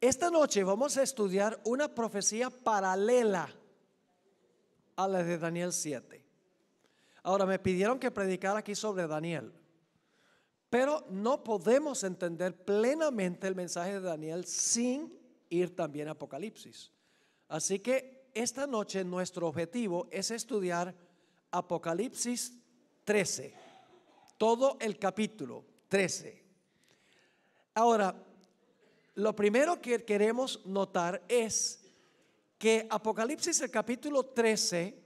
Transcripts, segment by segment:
Esta noche vamos a estudiar una profecía paralela a la de Daniel 7. Ahora me pidieron que predicara aquí sobre Daniel, pero no podemos entender plenamente el mensaje de Daniel sin ir también a Apocalipsis. Así que esta noche nuestro objetivo es estudiar Apocalipsis 13, todo el capítulo 13. Ahora, lo primero que queremos notar es que Apocalipsis, el capítulo 13,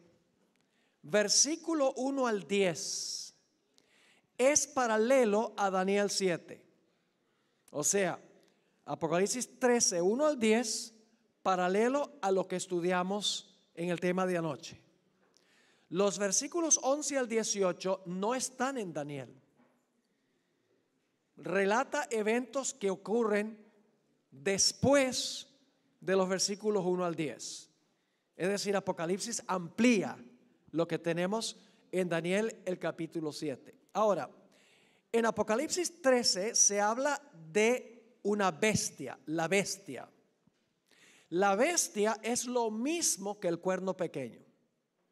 versículo 1 al 10, es paralelo a Daniel 7. O sea, Apocalipsis 13, 1 al 10, paralelo a lo que estudiamos en el tema de anoche. Los versículos 11 al 18 no están en Daniel. Relata eventos que ocurren después de los versículos 1 al 10. Es decir, Apocalipsis amplía lo que tenemos en Daniel el capítulo 7. Ahora, en Apocalipsis 13 se habla de una bestia, la bestia. La bestia es lo mismo que el cuerno pequeño.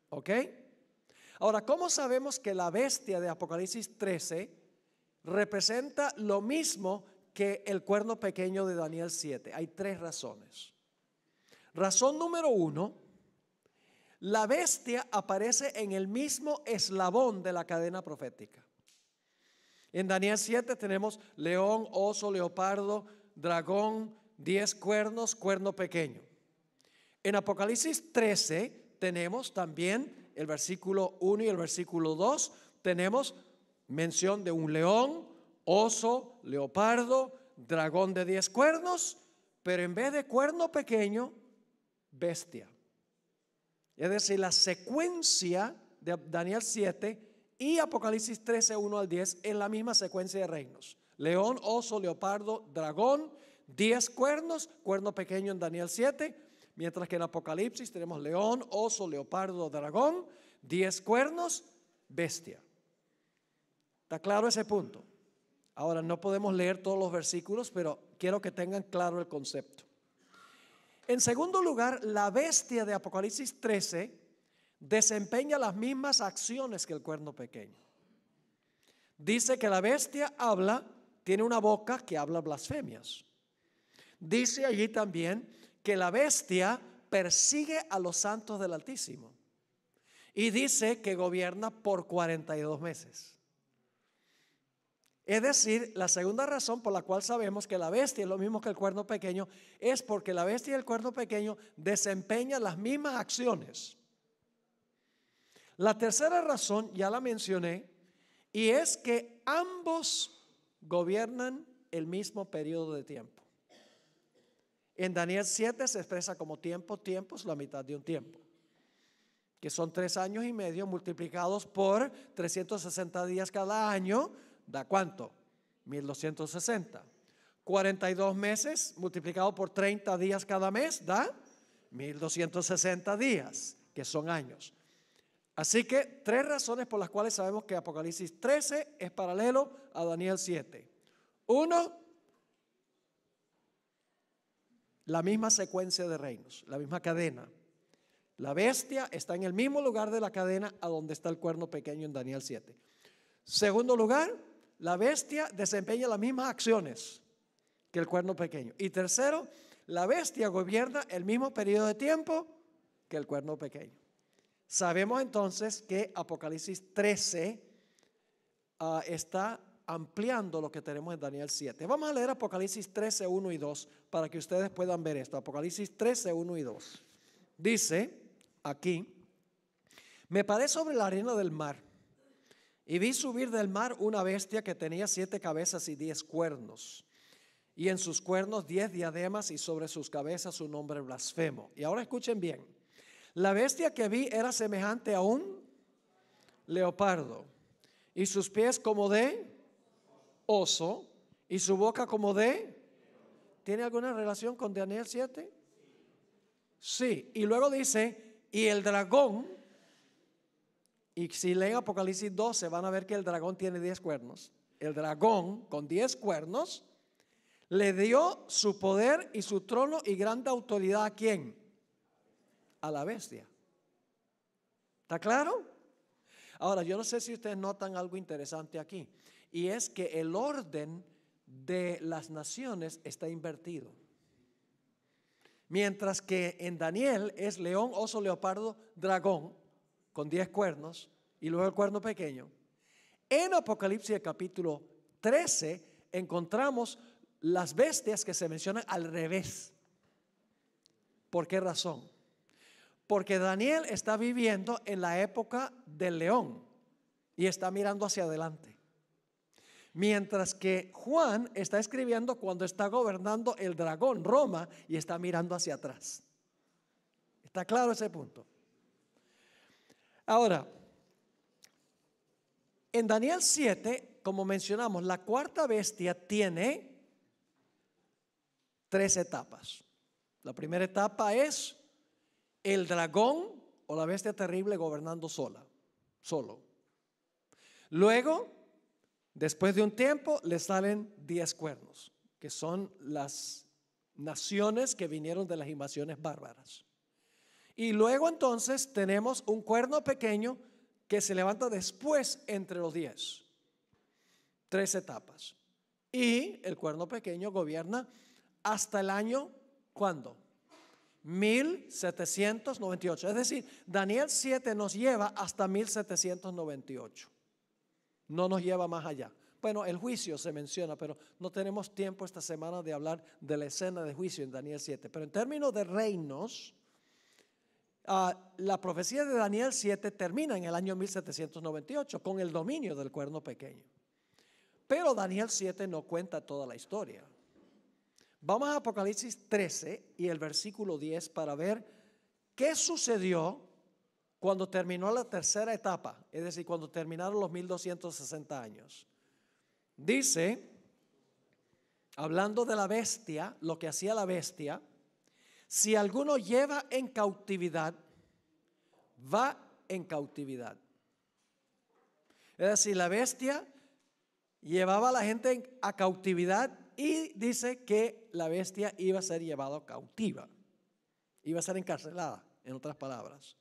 ¿Ok? Ahora, ¿cómo sabemos que la bestia de Apocalipsis 13 representa lo mismo que el cuerno pequeño de Daniel 7? Hay tres razones. Razón número 1, la bestia aparece en el mismo eslabón de la cadena profética. En Daniel 7 tenemos león, oso, leopardo, dragón, 10 cuernos, cuerno pequeño. En Apocalipsis 13 tenemos también el versículo 1 y el versículo 2, tenemos mención de un león, oso, leopardo, dragón de 10 cuernos, pero en vez de cuerno pequeño, bestia. Es decir, la secuencia de Daniel 7 y Apocalipsis 13, 1 al 10 es la misma secuencia de reinos. León, oso, leopardo, dragón, 10 cuernos, cuerno pequeño en Daniel 7, mientras que en Apocalipsis tenemos león, oso, leopardo, dragón, 10 cuernos, bestia. ¿Está claro ese punto? Ahora no podemos leer todos los versículos, pero quiero que tengan claro el concepto. En segundo lugar, la bestia de Apocalipsis 13 desempeña las mismas acciones que el cuerno pequeño. Dice que la bestia habla, tiene una boca que habla blasfemias. Dice allí también que la bestia persigue a los santos del Altísimo. Y dice que gobierna por 42 meses. Es decir, la segunda razón por la cual sabemos que la bestia es lo mismo que el cuerno pequeño es porque la bestia y el cuerno pequeño desempeñan las mismas acciones. La tercera razón ya la mencioné y es que ambos gobiernan el mismo periodo de tiempo. En Daniel 7 se expresa como tiempo es la mitad de un tiempo, que son 3 años y medio multiplicados por 360 días cada año. ¿Da cuánto? 1260. 42 meses multiplicado por 30 días cada mes da 1260 días, que son años. Así que 3 razones por las cuales sabemos que Apocalipsis 13 es paralelo a Daniel 7. 1, la misma secuencia de reinos, la misma cadena. La bestia está en el mismo lugar de la cadena a donde está el cuerno pequeño en Daniel 7. Segundo lugar, la bestia desempeña las mismas acciones que el cuerno pequeño. Y tercero, la bestia gobierna el mismo periodo de tiempo que el cuerno pequeño. Sabemos entonces que Apocalipsis 13 está ampliando lo que tenemos en Daniel 7. Vamos a leer Apocalipsis 13, 1 y 2 para que ustedes puedan ver esto. Apocalipsis 13, 1 y 2. Dice aquí: me paré sobre la arena del mar y vi subir del mar una bestia que tenía 7 cabezas y 10 cuernos, y en sus cuernos 10 diademas, y sobre sus cabezas un nombre blasfemo. Y ahora escuchen bien: la bestia que vi era semejante a un leopardo, y sus pies como de oso, y su boca como de... ¿Tiene alguna relación con Daniel 7? Sí. Y luego dice: y el dragón, y si leen Apocalipsis 12 van a ver que el dragón tiene 10 cuernos. El dragón con 10 cuernos Le dio su poder y su trono y grande autoridad ¿a quién? A la bestia. ¿Está claro? Ahora, yo no sé si ustedes notan algo interesante aquí, y es que el orden de las naciones está invertido. Mientras que en Daniel es león, oso, leopardo, dragón, con 10 cuernos, y luego el cuerno pequeño. En Apocalipsis capítulo 13 encontramos las bestias que se mencionan al revés. ¿Por qué razón? Porque Daniel está viviendo en la época del león y está mirando hacia adelante. Mientras que Juan está escribiendo cuando está gobernando el dragón, Roma, y está mirando hacia atrás. ¿Está claro ese punto? Ahora, en Daniel 7, como mencionamos, la cuarta bestia tiene 3 etapas. La primera etapa es el dragón o la bestia terrible gobernando solo. Luego, después de un tiempo, le salen 10 cuernos, que son las naciones que vinieron de las invasiones bárbaras. Y luego entonces tenemos un cuerno pequeño que se levanta después entre los 10. 3 etapas. Y el cuerno pequeño gobierna hasta el año, ¿cuándo? 1798. Es decir, Daniel 7 nos lleva hasta 1798. No nos lleva más allá. Bueno, el juicio se menciona, pero no tenemos tiempo esta semana de hablar de la escena de juicio en Daniel 7. Pero en términos de reinos, la profecía de Daniel 7 termina en el año 1798 con el dominio del cuerno pequeño. Pero Daniel 7 no cuenta toda la historia. Vamos a Apocalipsis 13 y el versículo 10 para ver qué sucedió cuando terminó la tercera etapa, es decir, cuando terminaron los 1260 años. Dice, hablando de la bestia, lo que hacía la bestia: si alguno lleva en cautividad, va en cautividad. Es decir, la bestia llevaba a la gente a cautividad y dice que la bestia iba a ser llevada cautiva, iba a ser encarcelada, en otras palabras.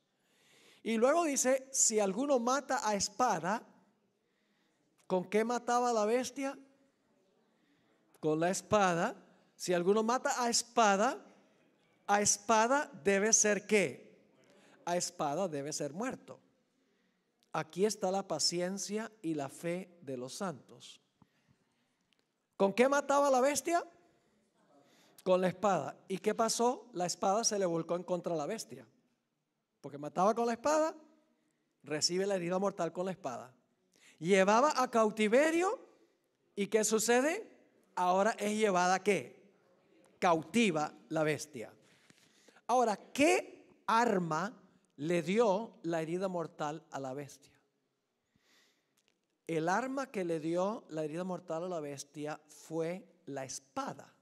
Y luego dice, si alguno mata a espada, ¿con qué mataba a la bestia? Con la espada. Si alguno mata a espada debe ser ¿qué? A espada debe ser muerto. Aquí está la paciencia y la fe de los santos. ¿Con qué mataba a la bestia? Con la espada. ¿Y qué pasó? La espada se le volcó en contra de la bestia. Porque mataba con la espada, recibe la herida mortal con la espada. Llevaba a cautiverio, ¿y qué sucede? Ahora es llevada ¿qué? Cautiva la bestia. Ahora, ¿qué arma le dio la herida mortal a la bestia? El arma que le dio la herida mortal a la bestia fue la espada.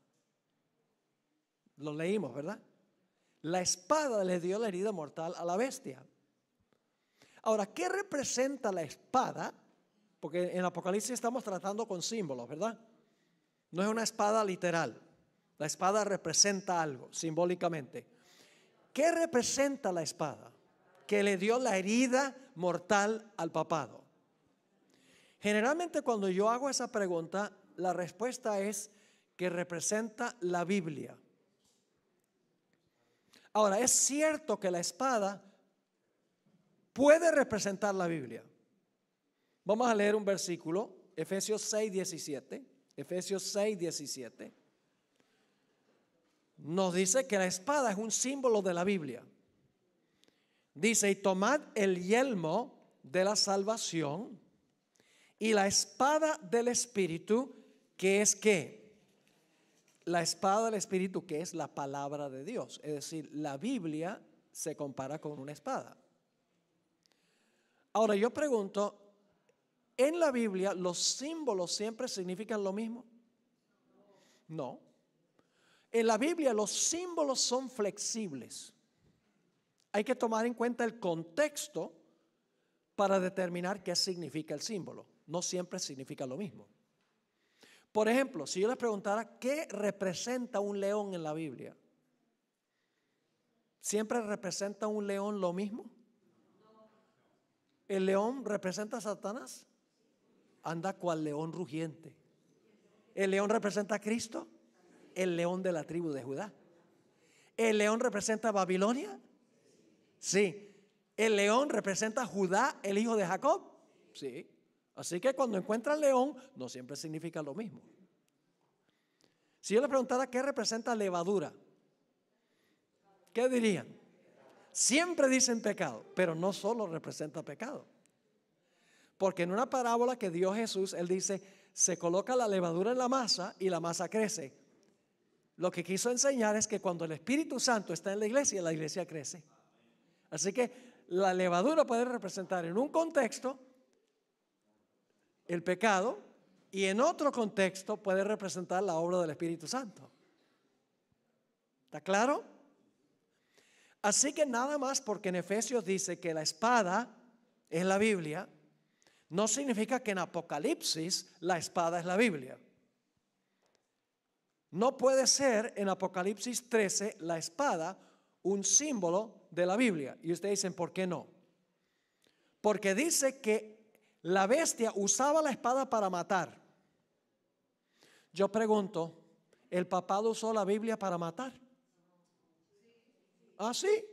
Lo leímos, ¿verdad? La espada le dio la herida mortal a la bestia. Ahora, ¿qué representa la espada? Porque en Apocalipsis estamos tratando con símbolos, ¿verdad? No es una espada literal. La espada representa algo simbólicamente. ¿Qué representa la espada? Que le dio la herida mortal al papado. Generalmente cuando yo hago esa pregunta, la respuesta es que representa la Biblia. Ahora, es cierto que la espada puede representar la Biblia. Vamos a leer un versículo, Efesios 6:17. Efesios 6:17. Nos dice que la espada es un símbolo de la Biblia. Dice, y tomad el yelmo de la salvación y la espada del Espíritu, que es ¿qué? La espada del Espíritu, que es la palabra de Dios. Es decir, la Biblia se compara con una espada. Ahora yo pregunto, ¿en la Biblia los símbolos siempre significan lo mismo? No. En la Biblia los símbolos son flexibles. Hay que tomar en cuenta el contexto para determinar qué significa el símbolo. No siempre significa lo mismo. Por ejemplo, si yo les preguntara qué representa un león en la Biblia, ¿siempre representa un león lo mismo? ¿El león representa a Satanás? Anda cual león rugiente. ¿El león representa a Cristo? El león de la tribu de Judá. ¿El león representa a Babilonia? Sí. ¿El león representa a Judá, el hijo de Jacob? Sí. Así que cuando encuentran león, no siempre significa lo mismo. Si yo les preguntara qué representa levadura, ¿qué dirían? Siempre dicen pecado, pero no solo representa pecado. Porque en una parábola que dio Jesús, Él dice, se coloca la levadura en la masa y la masa crece. Lo que quiso enseñar es que cuando el Espíritu Santo está en la iglesia crece. Así que la levadura puede representar en un contexto el pecado y en otro contexto puede representar la obra del Espíritu Santo. ¿Está claro? Así que nada más porque en Efesios dice que la espada es la Biblia, no significa que en Apocalipsis la espada es la Biblia. No puede ser en Apocalipsis 13 la espada un símbolo de la Biblia. Y ustedes dicen, ¿por qué no? Porque dice que la bestia usaba la espada para matar. Yo pregunto, ¿el papado usó la Biblia para matar? ¿Ah, sí?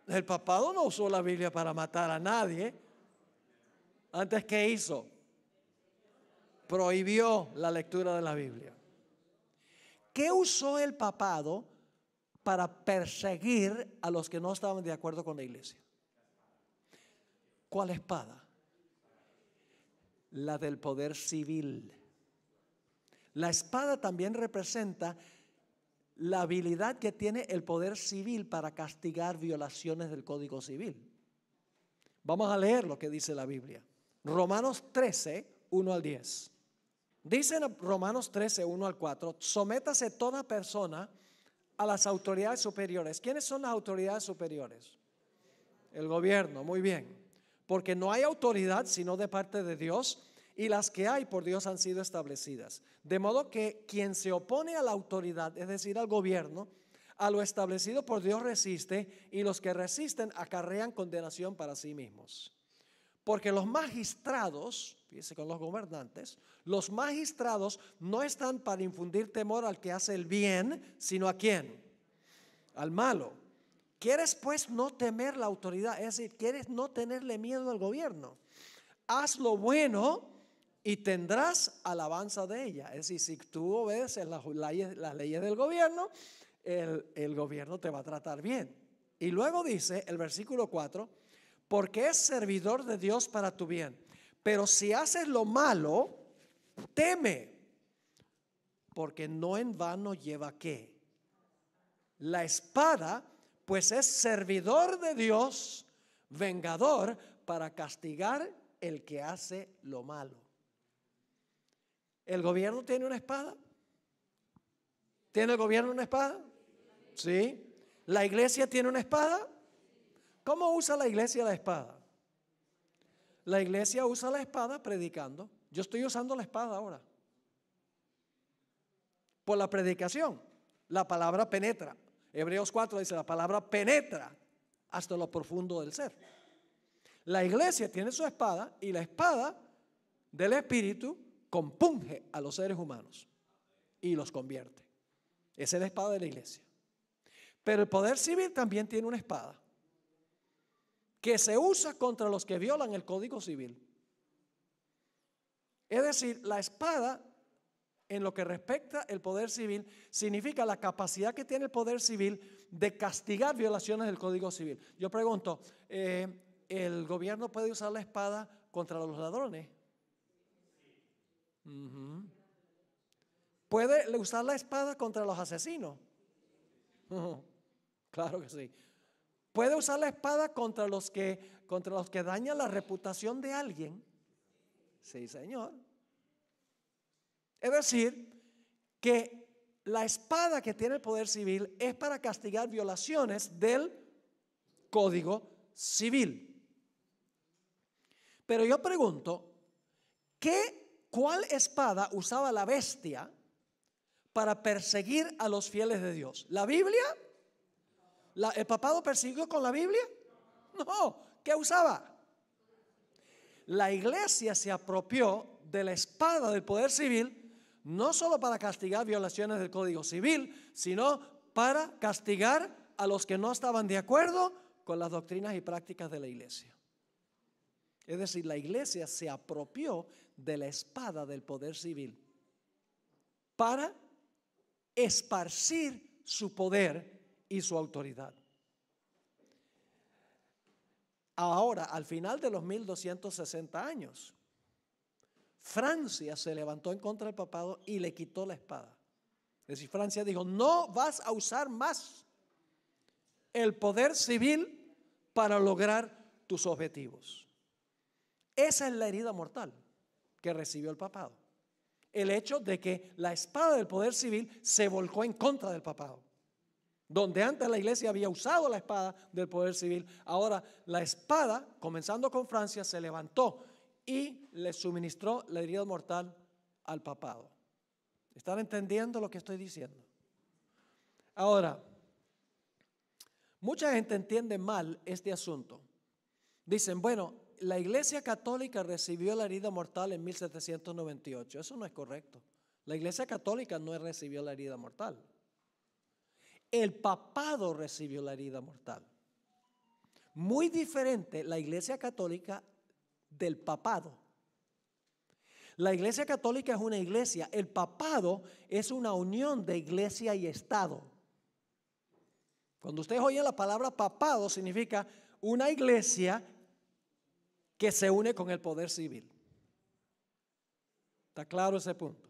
El papado no usó la Biblia para matar a nadie. Antes, ¿qué hizo? Prohibió la lectura de la Biblia. ¿Qué usó el papado para perseguir a los que no estaban de acuerdo con la iglesia? ¿Cuál espada? La del poder civil. La espada también representa la habilidad que tiene el poder civil para castigar violaciones del Código Civil. Vamos a leer lo que dice la Biblia. Romanos 13, 1 al 10. Dice en Romanos 13, 1 al 4, sométase toda persona a las autoridades superiores. ¿Quiénes son las autoridades superiores? El gobierno, muy bien. Porque no hay autoridad sino de parte de Dios, y las que hay por Dios han sido establecidas. De modo que quien se opone a la autoridad, es decir, al gobierno, a lo establecido por Dios resiste, y los que resisten acarrean condenación para sí mismos. Porque los magistrados, fíjese con los gobernantes, los magistrados no están para infundir temor al que hace el bien, sino ¿a quién? Al malo. ¿Quieres pues no temer la autoridad? Es decir, ¿quieres no tenerle miedo al gobierno? Haz lo bueno y tendrás alabanza de ella. Es decir, si tú obedeces las leyes del gobierno, el gobierno te va a tratar bien. Y luego dice el versículo 4, porque es servidor de Dios para tu bien. Pero si haces lo malo, teme, porque no en vano lleva ¿qué? La espada, pues es servidor de Dios, vengador para castigar el que hace lo malo. ¿El gobierno tiene una espada? ¿Tiene el gobierno una espada? Sí. ¿La iglesia tiene una espada? ¿Cómo usa la iglesia la espada? La iglesia usa la espada predicando. Yo estoy usando la espada ahora. Por la predicación. La palabra penetra. Hebreos 4 dice, la palabra penetra hasta lo profundo del ser. La iglesia tiene su espada y la espada del Espíritu compunge a los seres humanos y los convierte. Esa es la espada de la iglesia. Pero el poder civil también tiene una espada que se usa contra los que violan el Código Civil. Es decir, la espada, en lo que respecta el poder civil, significa la capacidad que tiene el poder civil de castigar violaciones del Código Civil. Yo pregunto, ¿el gobierno puede usar la espada contra los ladrones? ¿Puede usar la espada contra los asesinos? Claro que sí. ¿Puede usar la espada contra los que dañan la reputación de alguien? Sí, señor. Es decir, que la espada que tiene el poder civil es para castigar violaciones del Código Civil. Pero yo pregunto, ¿Cuál espada usaba la bestia para perseguir a los fieles de Dios? ¿La Biblia? ¿El papado persiguió con la Biblia? No, ¿qué usaba? La iglesia se apropió de la espada del poder civil, no solo para castigar violaciones del Código Civil, sino para castigar a los que no estaban de acuerdo con las doctrinas y prácticas de la iglesia. Es decir, la iglesia se apropió de la espada del poder civil para esparcir su poder y su autoridad. Ahora, al final de los 1260 años, Francia se levantó en contra del papado y le quitó la espada. Es decir, Francia dijo: no vas a usar más el poder civil para lograr tus objetivos. Esa es la herida mortal que recibió el papado. El hecho de que la espada del poder civil se volcó en contra del papado. Donde antes la iglesia había usado la espada del poder civil, ahora la espada, comenzando con Francia, se levantó y le suministró la herida mortal al papado. ¿Están entendiendo lo que estoy diciendo? Ahora, mucha gente entiende mal este asunto. Dicen: bueno, la iglesia católica recibió la herida mortal en 1798. Eso no es correcto. La iglesia católica no recibió la herida mortal. El papado recibió la herida mortal. Muy diferente la iglesia católica del papado. La iglesia católica es una iglesia, el papado es una unión de iglesia y Estado. Cuando ustedes oyen la palabra papado, significa una iglesia que se une con el poder civil. ¿Está claro ese punto?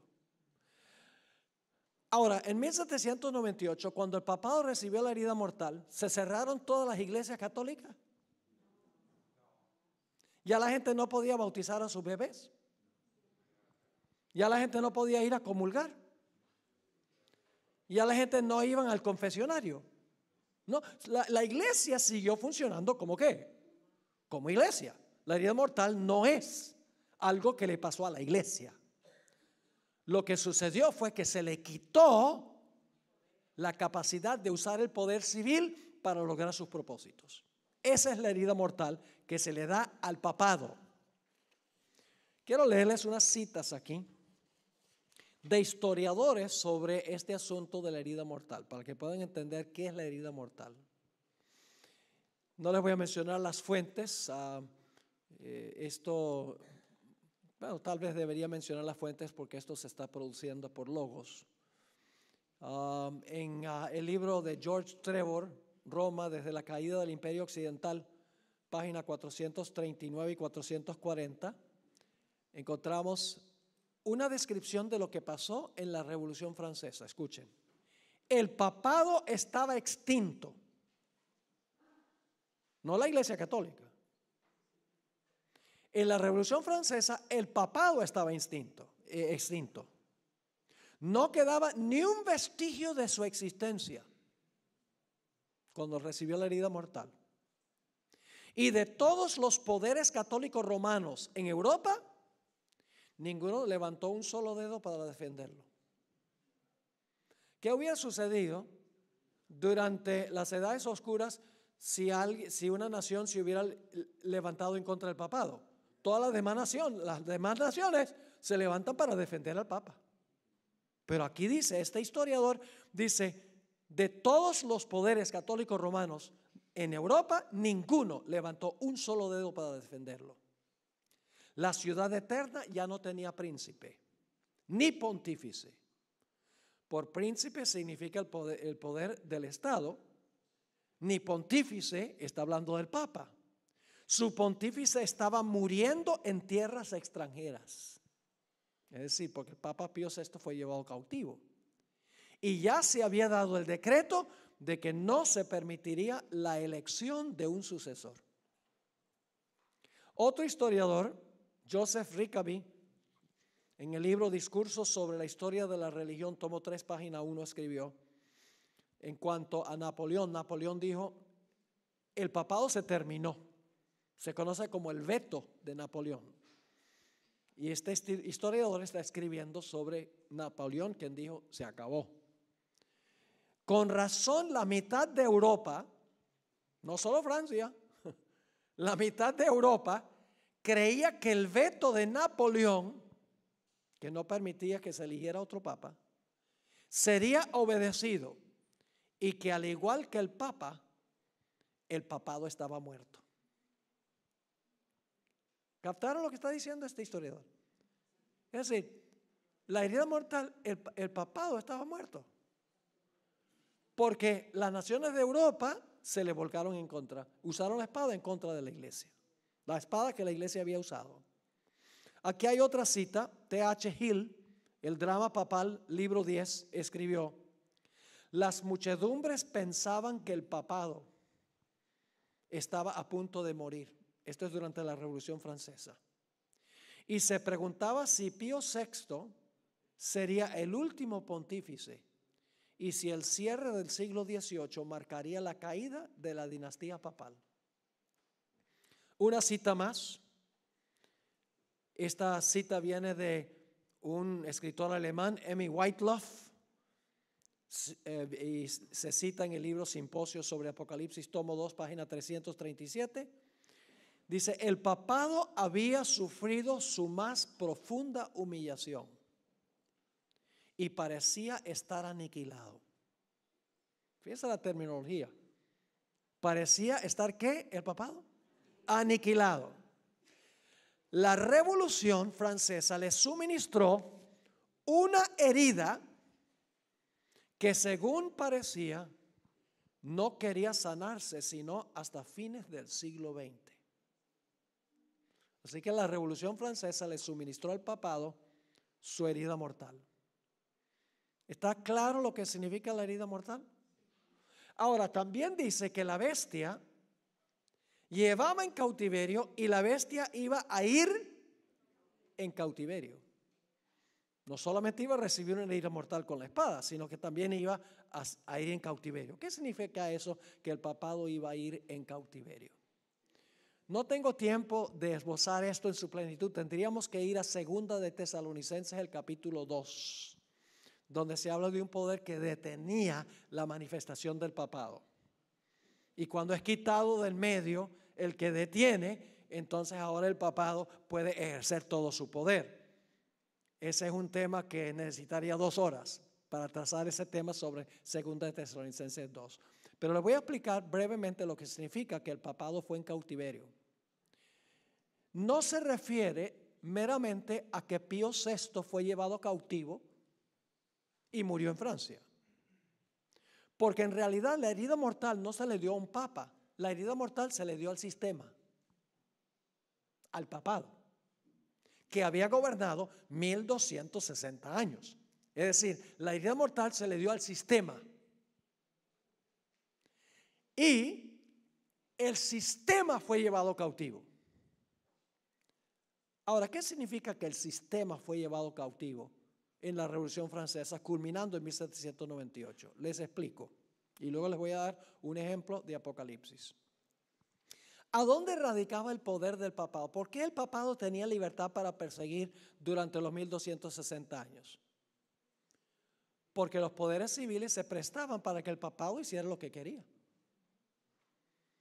Ahora, en 1798, cuando el papado recibió la herida mortal, ¿se cerraron todas las iglesias católicas? Ya la gente no podía bautizar a sus bebés. Ya la gente no podía ir a comulgar. Ya la gente no iba al confesionario. No, la iglesia siguió funcionando como ¿qué? Como iglesia. La herida mortal no es algo que le pasó a la iglesia. Lo que sucedió fue que se le quitó la capacidad de usar el poder civil para lograr sus propósitos. Esa es la herida mortal que se le da al papado. Quiero leerles unas citas aquí de historiadores sobre este asunto de la herida mortal, para que puedan entender qué es la herida mortal. No les voy a mencionar las fuentes. Bueno, tal vez debería mencionar las fuentes porque esto se está produciendo por Logos. En el libro de George Trevor, Roma desde la caída del Imperio Occidental, página 439 y 440, encontramos una descripción de lo que pasó en la Revolución Francesa. Escuchen: el papado estaba extinto, no la Iglesia Católica. En la Revolución Francesa el papado estaba extinto. No quedaba ni un vestigio de su existencia cuando recibió la herida mortal. Y de todos los poderes católicos romanos en Europa, ninguno levantó un solo dedo para defenderlo. ¿Qué hubiera sucedido durante las edades oscuras si una nación se hubiera levantado en contra del papado? Todas las demás naciones se levantan para defender al Papa. Pero aquí dice, este historiador dice: de todos los poderes católicos romanos en Europa, ninguno levantó un solo dedo para defenderlo. La ciudad eterna ya no tenía príncipe, ni pontífice. Por príncipe significa el poder del Estado, ni pontífice está hablando del Papa. Su pontífice estaba muriendo en tierras extranjeras. Es decir, porque el Papa Pío VI fue llevado cautivo. Y ya se había dado el decreto de que no se permitiría la elección de un sucesor. Otro historiador, Joseph Rickaby, en el libro Discursos sobre la historia de la religión, tomo 3, página 1, escribió: en cuanto a Napoleón dijo: el papado se terminó. Se conoce como el veto de Napoleón. Y este historiador está escribiendo sobre Napoleón, quien dijo, se acabó. Con razón, la mitad de Europa, no solo Francia, la mitad de Europa creía que el veto de Napoleón, que no permitía que se eligiera otro papa, sería obedecido y que al igual que el papa, el papado estaba muerto. ¿Captaron lo que está diciendo este historiador? Es decir, la herida mortal, el papado estaba muerto. Porque las naciones de Europa se le volcaron en contra, usaron la espada en contra de la iglesia. La espada que la iglesia había usado. Aquí hay otra cita, T.H. Hill, el drama papal, libro 10, escribió: las muchedumbres pensaban que el papado estaba a punto de morir. Esto es durante la Revolución Francesa. Y se preguntaba si Pío VI sería el último pontífice y si el cierre del siglo XVIII marcaría la caída de la dinastía papal. Una cita más. Esta cita viene de un escritor alemán, Emmy Whiteloff, y se cita en el libro Simposio sobre Apocalipsis, tomo 2, página 337. Dice, el papado había sufrido su más profunda humillación y parecía estar aniquilado. Fíjense la terminología. Parecía estar, ¿qué? El papado aniquilado. La Revolución Francesa le suministró una herida que, según parecía, no quería sanarse sino hasta fines del siglo XX. Así que la Revolución Francesa le suministró al papado su herida mortal. ¿Está claro lo que significa la herida mortal? Ahora, también dice que la bestia llevaba en cautiverio y la bestia iba a ir en cautiverio. No solamente iba a recibir una herida mortal con la espada, sino que también iba a ir en cautiverio. ¿Qué significa eso? Que el papado iba a ir en cautiverio. No tengo tiempo de esbozar esto en su plenitud. Tendríamos que ir a 2 de Tesalonicenses, el capítulo 2, donde se habla de un poder que detenía la manifestación del papado. Y cuando es quitado del medio el que detiene, entonces ahora el papado puede ejercer todo su poder. Ese es un tema que necesitaría 2 horas para trazar ese tema sobre 2 de Tesalonicenses 2. Pero les voy a explicar brevemente lo que significa que el papado fue en cautiverio. No se refiere meramente a que Pío VI fue llevado cautivo y murió en Francia. Porque en realidad la herida mortal no se le dio a un papa, la herida mortal se le dio al sistema, al papado, que había gobernado 1260 años. Es decir, la herida mortal se le dio al sistema. Y el sistema fue llevado cautivo. Ahora, ¿qué significa que el sistema fue llevado cautivo en la Revolución Francesa, culminando en 1798? Les explico y luego les voy a dar un ejemplo de Apocalipsis. ¿A dónde radicaba el poder del papado? ¿Por qué el papado tenía libertad para perseguir durante los 1260 años? Porque los poderes civiles se prestaban para que el papado hiciera lo que quería.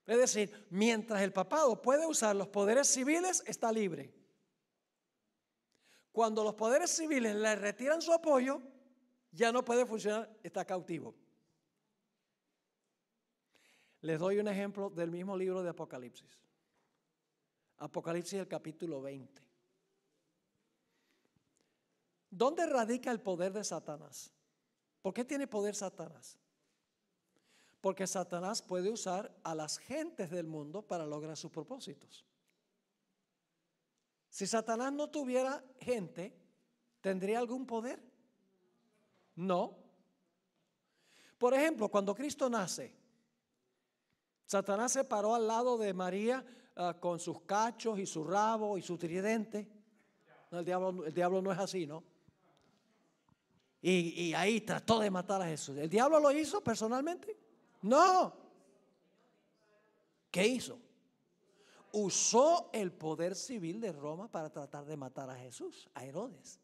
Es decir, mientras el papado puede usar los poderes civiles, está libre. Cuando los poderes civiles le retiran su apoyo, ya no puede funcionar, está cautivo. Les doy un ejemplo del mismo libro de Apocalipsis. Apocalipsis, el capítulo 20. ¿Dónde radica el poder de Satanás? ¿Por qué tiene poder Satanás? Porque Satanás puede usar a las gentes del mundo para lograr sus propósitos. Si Satanás no tuviera gente, ¿tendría algún poder? No. Por ejemplo, cuando Cristo nace, Satanás se paró al lado de María con sus cachos y su rabo y su tridente. No, el diablo no es así, ¿no? Y ahí trató de matar a Jesús. ¿El diablo lo hizo personalmente? No. ¿Qué hizo? usó el poder civil de Roma para tratar de matar a Jesús, a Herodes.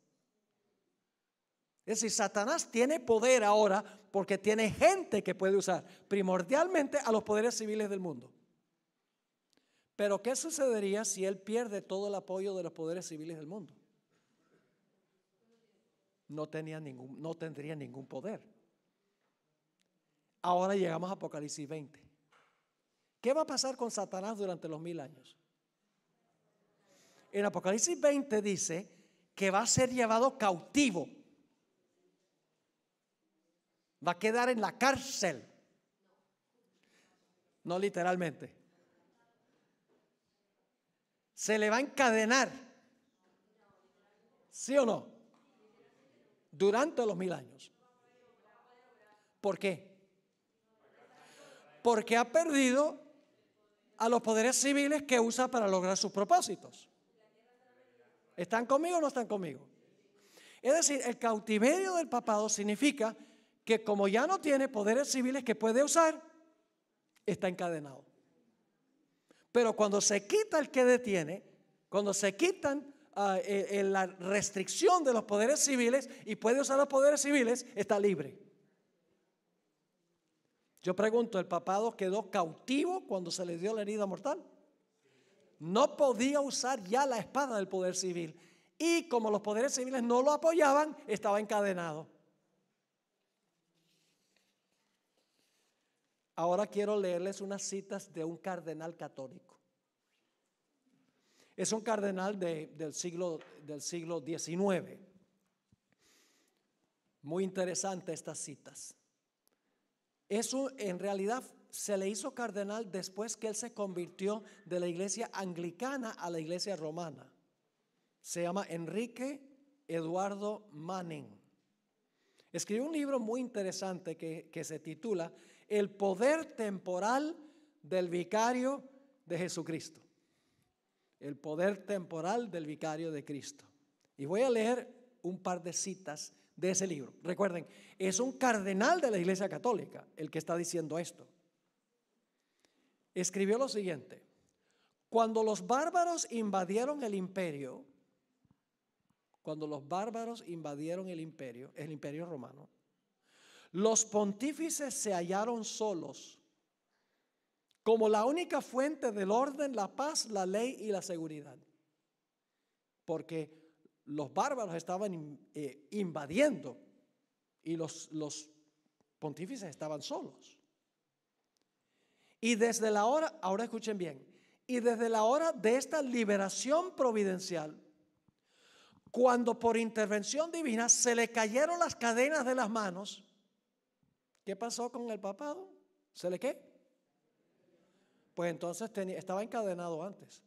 Es decir, Satanás tiene poder ahora porque tiene gente que puede usar primordialmente a los poderes civiles del mundo. Pero ¿qué sucedería si él pierde todo el apoyo de los poderes civiles del mundo? No tendría ningún poder. Ahora llegamos a Apocalipsis 20. ¿Qué va a pasar con Satanás durante los 1000 años? En Apocalipsis 20 dice que va a ser llevado cautivo. Va a quedar en la cárcel. No literalmente. Se le va a encadenar. ¿Sí o no? Durante los 1000 años. ¿Por qué? Porque ha perdido a los poderes civiles que usa para lograr sus propósitos. ¿Están conmigo o no están conmigo? Es decir, el cautiverio del papado significa que como ya no tiene poderes civiles que puede usar, está encadenado. Pero cuando se quita el que detiene, cuando se quitan la restricción de los poderes civiles y puede usar los poderes civiles, está libre. Yo pregunto, ¿el papado quedó cautivo cuando se le dio la herida mortal? No podía usar ya la espada del poder civil. Y como los poderes civiles no lo apoyaban, estaba encadenado. Ahora quiero leerles unas citas de un cardenal católico. Es un cardenal del siglo XIX. Muy interesante estas citas. En realidad se le hizo cardenal después que él se convirtió de la iglesia anglicana a la iglesia romana. Se llama Enrique Eduardo Manning. Escribió un libro muy interesante que se titula El poder temporal del vicario de Jesucristo. El poder temporal del vicario de Cristo. Y voy a leer un par de citas de ese libro. Recuerden, es un cardenal de la Iglesia Católica el que está diciendo esto. Escribió lo siguiente: cuando los bárbaros invadieron el imperio, el imperio romano, los pontífices se hallaron solos como la única fuente del orden, la paz, la ley y la seguridad. Porque los bárbaros estaban invadiendo y los pontífices estaban solos. Y desde la hora, ahora escuchen bien, y desde la hora de esta liberación providencial, cuando por intervención divina se le cayeron las cadenas de las manos, ¿qué pasó con el papado? ¿Se le qué? Pues entonces estaba encadenado antes.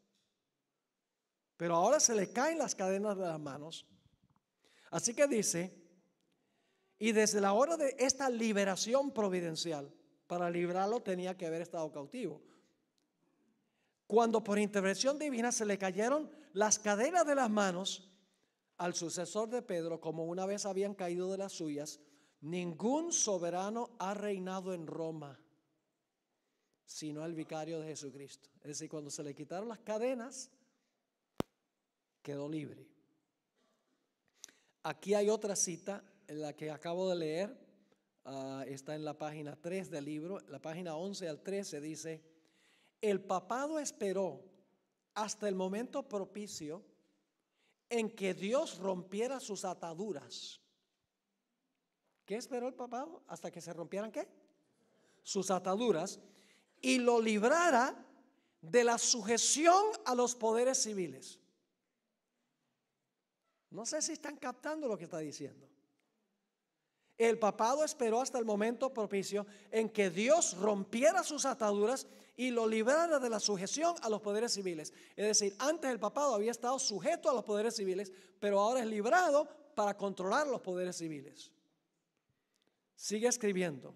Pero ahora se le caen las cadenas de las manos. Así que dice, y desde la hora de esta liberación providencial, para librarlo tenía que haber estado cautivo. Cuando por intervención divina se le cayeron las cadenas de las manos al sucesor de Pedro, como una vez habían caído de las suyas, ningún soberano ha reinado en Roma, sino el vicario de Jesucristo. Es decir, cuando se le quitaron las cadenas, quedó libre. Aquí hay otra cita, en la que acabo de leer, está en la página 3 del libro, la página 11 al 13 dice: el papado esperó hasta el momento propicio en que Dios rompiera sus ataduras. ¿Qué esperó el papado? Hasta que se rompieran ¿qué? Sus ataduras, y lo librara de la sujeción a los poderes civiles. No sé si están captando lo que está diciendo. El papado esperó hasta el momento propicio en que Dios rompiera sus ataduras y lo librara de la sujeción a los poderes civiles. Es decir, antes el papado había estado sujeto a los poderes civiles, pero ahora es librado para controlar los poderes civiles. Sigue escribiendo.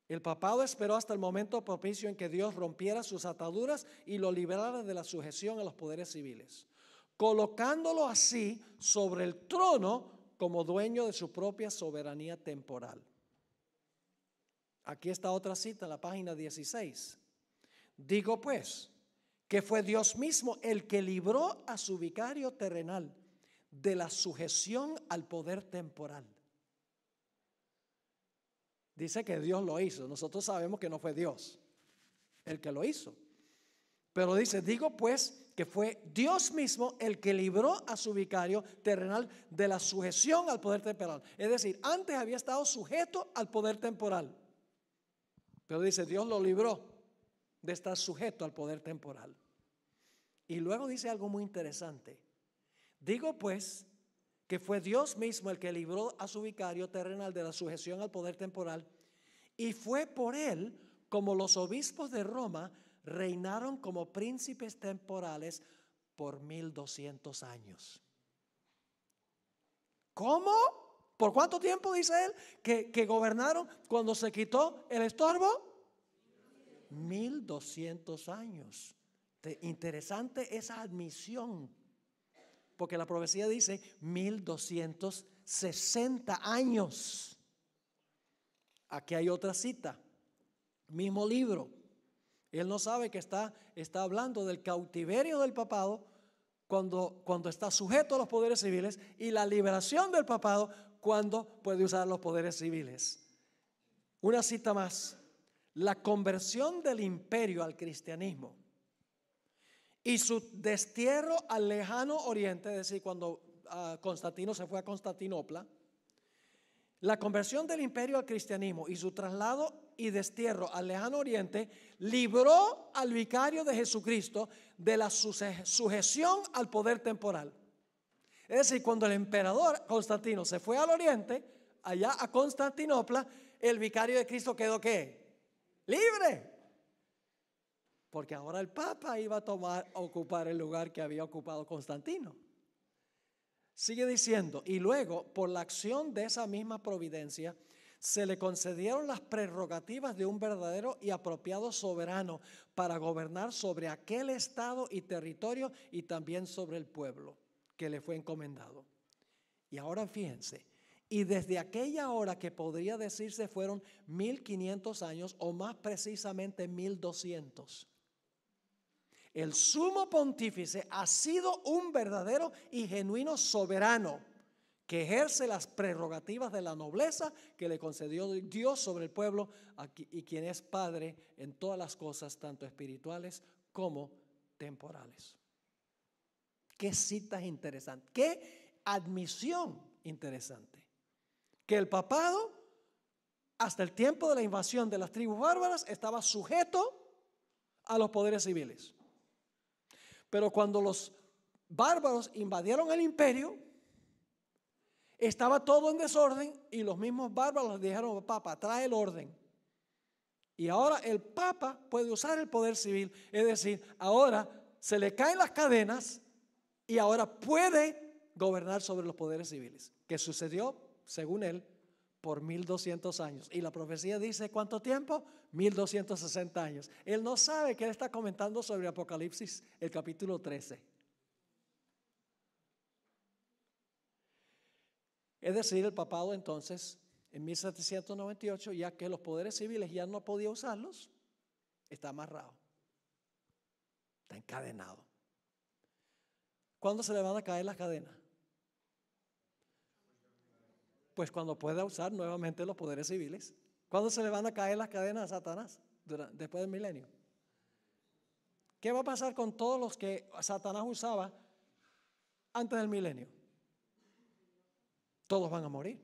El papado esperó hasta el momento propicio en que Dios rompiera sus ataduras y lo librara de la sujeción a los poderes civiles, colocándolo así sobre el trono como dueño de su propia soberanía temporal. Aquí está otra cita en la página 16. Digo pues que fue Dios mismo el que libró a su vicario terrenal de la sujeción al poder temporal. Dice que Dios lo hizo. Nosotros sabemos que no fue Dios el que lo hizo. Pero dice, digo pues que fue Dios mismo el que libró a su vicario terrenal de la sujeción al poder temporal. Es decir, antes había estado sujeto al poder temporal. Pero dice, Dios lo libró de estar sujeto al poder temporal. Y luego dice algo muy interesante. Digo pues que fue Dios mismo el que libró a su vicario terrenal de la sujeción al poder temporal, y fue por él como los obispos de Roma reinaron como príncipes temporales por 1200 años. ¿Cómo? ¿Por cuánto tiempo dice él que gobernaron cuando se quitó el estorbo? 1200 años. Interesante esa admisión, porque la profecía dice 1260 años. Aquí hay otra cita, mismo libro. Él no sabe que está hablando del cautiverio del papado cuando está sujeto a los poderes civiles, y la liberación del papado cuando puede usar los poderes civiles. Una cita más. La conversión del imperio al cristianismo y su destierro al lejano oriente, es decir, cuando Constantino se fue a Constantinopla, la conversión del imperio al cristianismo y su traslado y destierro al lejano oriente libró al vicario de Jesucristo de la sujeción al poder temporal. Es decir, cuando el emperador Constantino se fue al oriente, allá a Constantinopla, el vicario de Cristo quedó ¿qué? Libre. Porque ahora el Papa iba a ocupar el lugar que había ocupado Constantino. Sigue diciendo, y luego, por la acción de esa misma providencia, se le concedieron las prerrogativas de un verdadero y apropiado soberano para gobernar sobre aquel estado y territorio y también sobre el pueblo que le fue encomendado. Y ahora fíjense, y desde aquella hora que podría decirse fueron 1500 años, o más precisamente 1200. El sumo pontífice ha sido un verdadero y genuino soberano que ejerce las prerrogativas de la nobleza que le concedió Dios sobre el pueblo, y quien es Padre en todas las cosas, tanto espirituales como temporales. Qué citas interesantes, qué admisión interesante. Que el papado, hasta el tiempo de la invasión de las tribus bárbaras, estaba sujeto a los poderes civiles. Pero cuando los bárbaros invadieron el imperio, estaba todo en desorden, y los mismos bárbaros le dijeron: Papa, trae el orden. Y ahora el Papa puede usar el poder civil, es decir, ahora se le caen las cadenas y ahora puede gobernar sobre los poderes civiles, que sucedió, según él, por 1200 años. Y la profecía dice, ¿cuánto tiempo? 1260 años. Él no sabe que él está comentando sobre Apocalipsis, el capítulo 13. Es decir, el papado entonces, en 1798, ya que los poderes civiles ya no podía usarlos, está amarrado, está encadenado. ¿Cuándo se le van a caer las cadenas? Pues cuando pueda usar nuevamente los poderes civiles. ¿Cuándo se le van a caer las cadenas a Satanás? Después del milenio. ¿Qué va a pasar con todos los que Satanás usaba antes del milenio? Todos van a morir.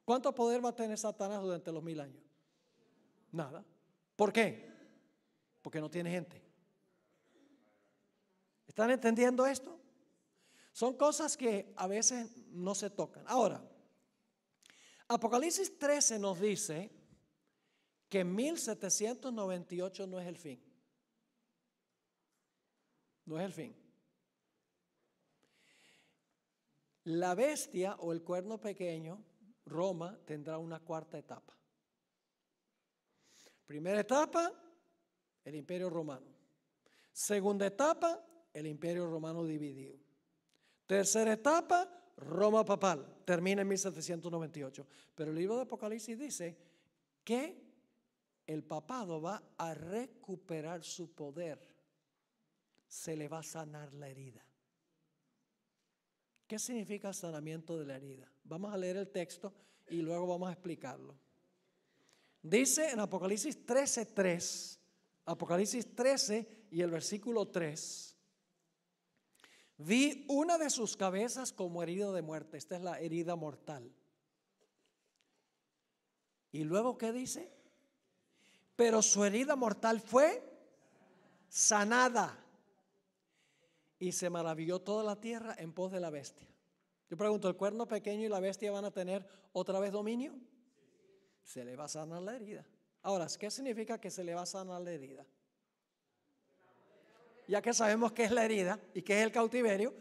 ¿Cuánto poder va a tener Satanás durante los 1000 años? Nada. ¿Por qué? Porque no tiene gente. ¿Están entendiendo esto? Son cosas que a veces no se tocan. Ahora, Apocalipsis 13 nos dice que 1798 no es el fin. No es el fin. La bestia o el cuerno pequeño, Roma, tendrá una cuarta etapa. Primera etapa, el Imperio Romano. Segunda etapa, el Imperio Romano dividido. Tercera etapa, Roma papal, termina en 1798. Pero el libro de Apocalipsis dice que el papado va a recuperar su poder se le va a sanar la herida. ¿Qué significa el sanamiento de la herida? Vamos a leer el texto y luego vamos a explicarlo. Dice en Apocalipsis 13:3, Apocalipsis 13 y el versículo 3: vi una de sus cabezas como herida de muerte. Esta es la herida mortal. Y luego, ¿qué dice? Pero su herida mortal fue sanada. Y se maravilló toda la tierra en pos de la bestia. Yo pregunto, ¿el cuerno pequeño y la bestia van a tener otra vez dominio? Se le va a sanar la herida. Ahora, ¿qué significa que se le va a sanar la herida? Ya que sabemos qué es la herida y qué es el cautiverio,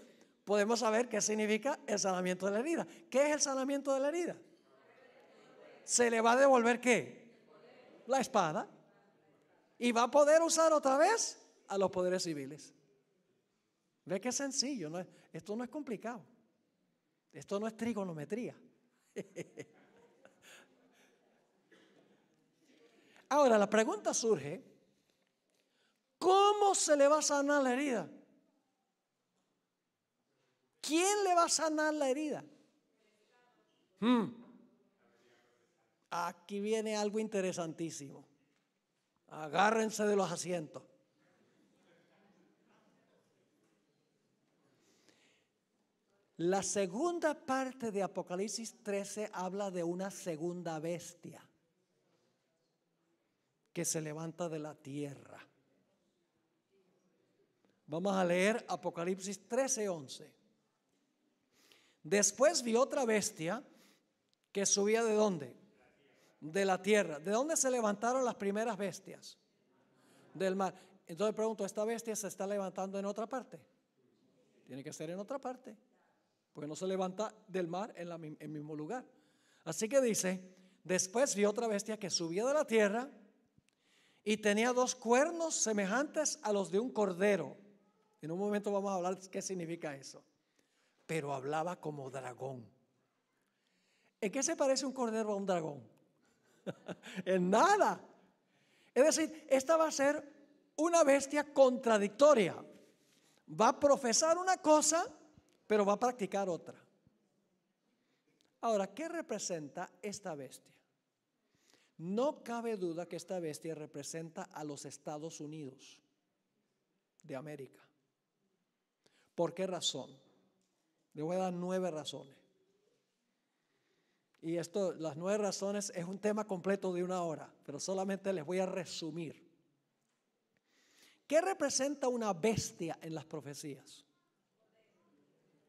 podemos saber qué significa el sanamiento de la herida. ¿Qué es el sanamiento de la herida? Se le va a devolver ¿qué? La espada. Y va a poder usar otra vez a los poderes civiles. Ve que es sencillo, ¿no? Esto no es complicado. Esto no es trigonometría. Ahora la pregunta surge: ¿cómo se le va a sanar la herida? ¿Quién le va a sanar la herida? Aquí viene algo interesantísimo. Agárrense de los asientos. La segunda parte de Apocalipsis 13 habla de una segunda bestia que se levanta de la tierra. Vamos a leer Apocalipsis 13:11. Después vi otra bestia que subía ¿de dónde? De la tierra. ¿De dónde se levantaron las primeras bestias? Del mar. Entonces pregunto, ¿esta bestia se está levantando en otra parte? Tiene que ser en otra parte, porque no se levanta del mar en el mismo lugar. Así que dice: después vi otra bestia que subía de la tierra y tenía 2 cuernos semejantes a los de un cordero. En un momento vamos a hablar qué significa eso. Pero hablaba como dragón. ¿En qué se parece un cordero a un dragón? En nada. Es decir, esta va a ser una bestia contradictoria. Va a profesar una cosa, pero va a practicar otra. Ahora, ¿qué representa esta bestia? No cabe duda que esta bestia representa a los Estados Unidos de América. ¿Por qué razón? Le voy a dar 9 razones. Y esto, las 9 razones, es un tema completo de 1 hora, pero solamente les voy a resumir. ¿Qué representa una bestia en las profecías?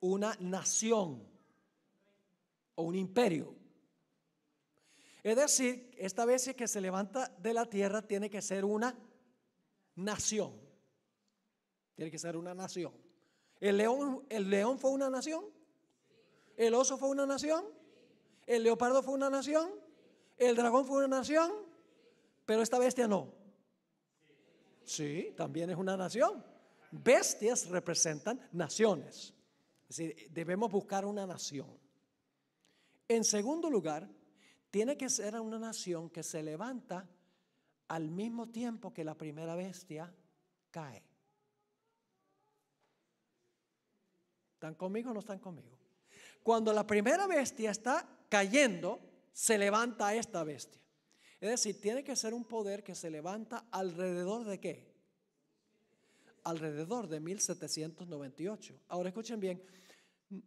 Una nación o un imperio. Es decir, esta bestia que se levanta de la tierra tiene que ser una nación. Tiene que ser una nación. ¿El león fue una nación? ¿El oso fue una nación? ¿El leopardo fue una nación? ¿El dragón fue una nación? Pero esta bestia no. Sí, también es una nación. Bestias representan naciones. Es decir, debemos buscar una nación. En segundo lugar, tiene que ser una nación que se levanta al mismo tiempo que la primera bestia cae. ¿Están conmigo o no están conmigo? Cuando la primera bestia está cayendo, se levanta esta bestia. Es decir, tiene que ser un poder que se levanta alrededor de ¿qué? Alrededor de 1798. Ahora escuchen bien,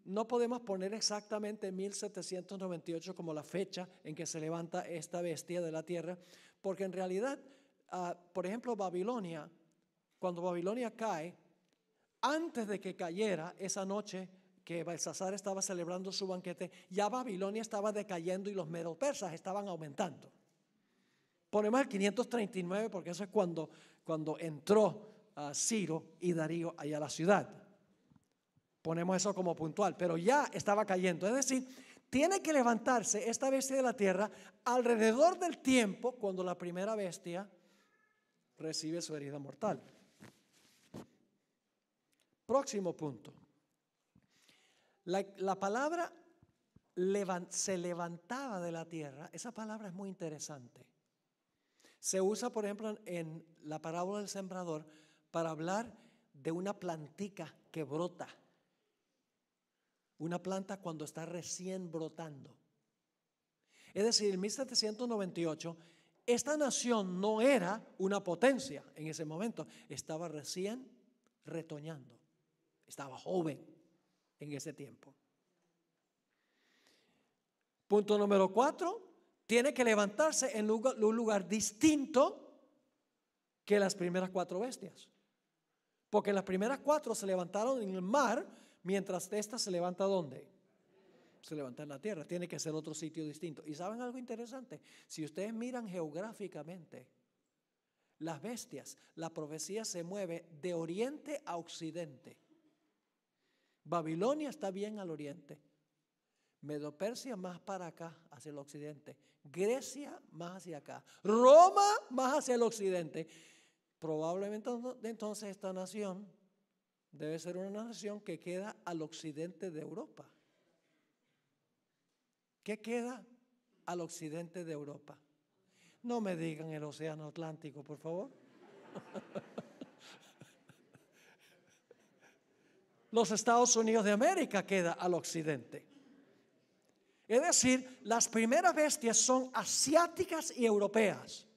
no podemos poner exactamente 1798 como la fecha en que se levanta esta bestia de la tierra, porque en realidad, por ejemplo, Babilonia, cuando Babilonia cae, antes de que cayera esa noche que Belsasar estaba celebrando su banquete, ya Babilonia estaba decayendo y los medo-persas estaban aumentando. Ponemos el 539 porque eso es cuando entró Ciro y Darío allá a la ciudad. Ponemos eso como puntual, pero ya estaba cayendo. Es decir, tiene que levantarse esta bestia de la tierra alrededor del tiempo cuando la primera bestia recibe su herida mortal. Próximo punto. La palabra se levantaba de la tierra. Esa palabra es muy interesante. Se usa, por ejemplo, en la parábola del sembrador para hablar de una plantica que brota. Una planta cuando está recién brotando. Es decir, en 1798, esta nación no era una potencia en ese momento. Estaba recién retoñando. Estaba joven en ese tiempo. Punto número 4. Tiene que levantarse en un lugar distinto que las primeras 4 bestias. Porque las primeras 4 se levantaron en el mar, mientras esta se levanta ¿dónde? Se levanta en la tierra. Tiene que ser otro sitio distinto. ¿Y saben algo interesante? Si ustedes miran geográficamente las bestias, la profecía se mueve de oriente a occidente. Babilonia está bien al oriente. Medo-Persia más para acá, hacia el occidente. Grecia más hacia acá. Roma más hacia el occidente. Probablemente entonces esta nación debe ser una nación que queda al occidente de Europa. ¿Qué queda al occidente de Europa? No me digan el océano Atlántico, por favor. Los Estados Unidos de América queda al occidente. Es decir, las primeras bestias son asiáticas y europeas.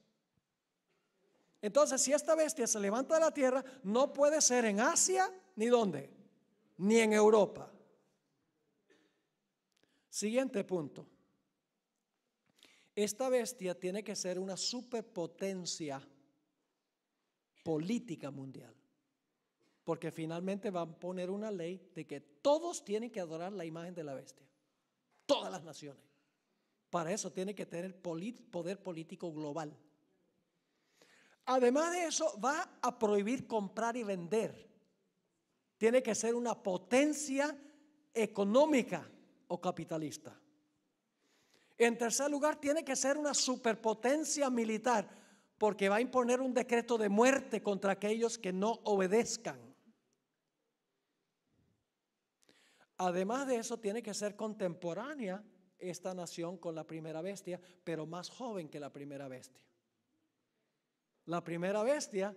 Entonces, si esta bestia se levanta de la tierra, no puede ser en Asia, ni dónde, ni en Europa. Siguiente punto. Esta bestia tiene que ser una superpotencia política mundial. Porque finalmente van a poner una ley de que todos tienen que adorar la imagen de la bestia. Todas las naciones. Para eso tiene que tener poder político global. Además de eso, va a prohibir comprar y vender. Tiene que ser una potencia económica o capitalista. En tercer lugar, tiene que ser una superpotencia militar, porque va a imponer un decreto de muerte contra aquellos que no obedezcan. Además de eso, tiene que ser contemporánea esta nación con la primera bestia, pero más joven que la primera bestia. La primera bestia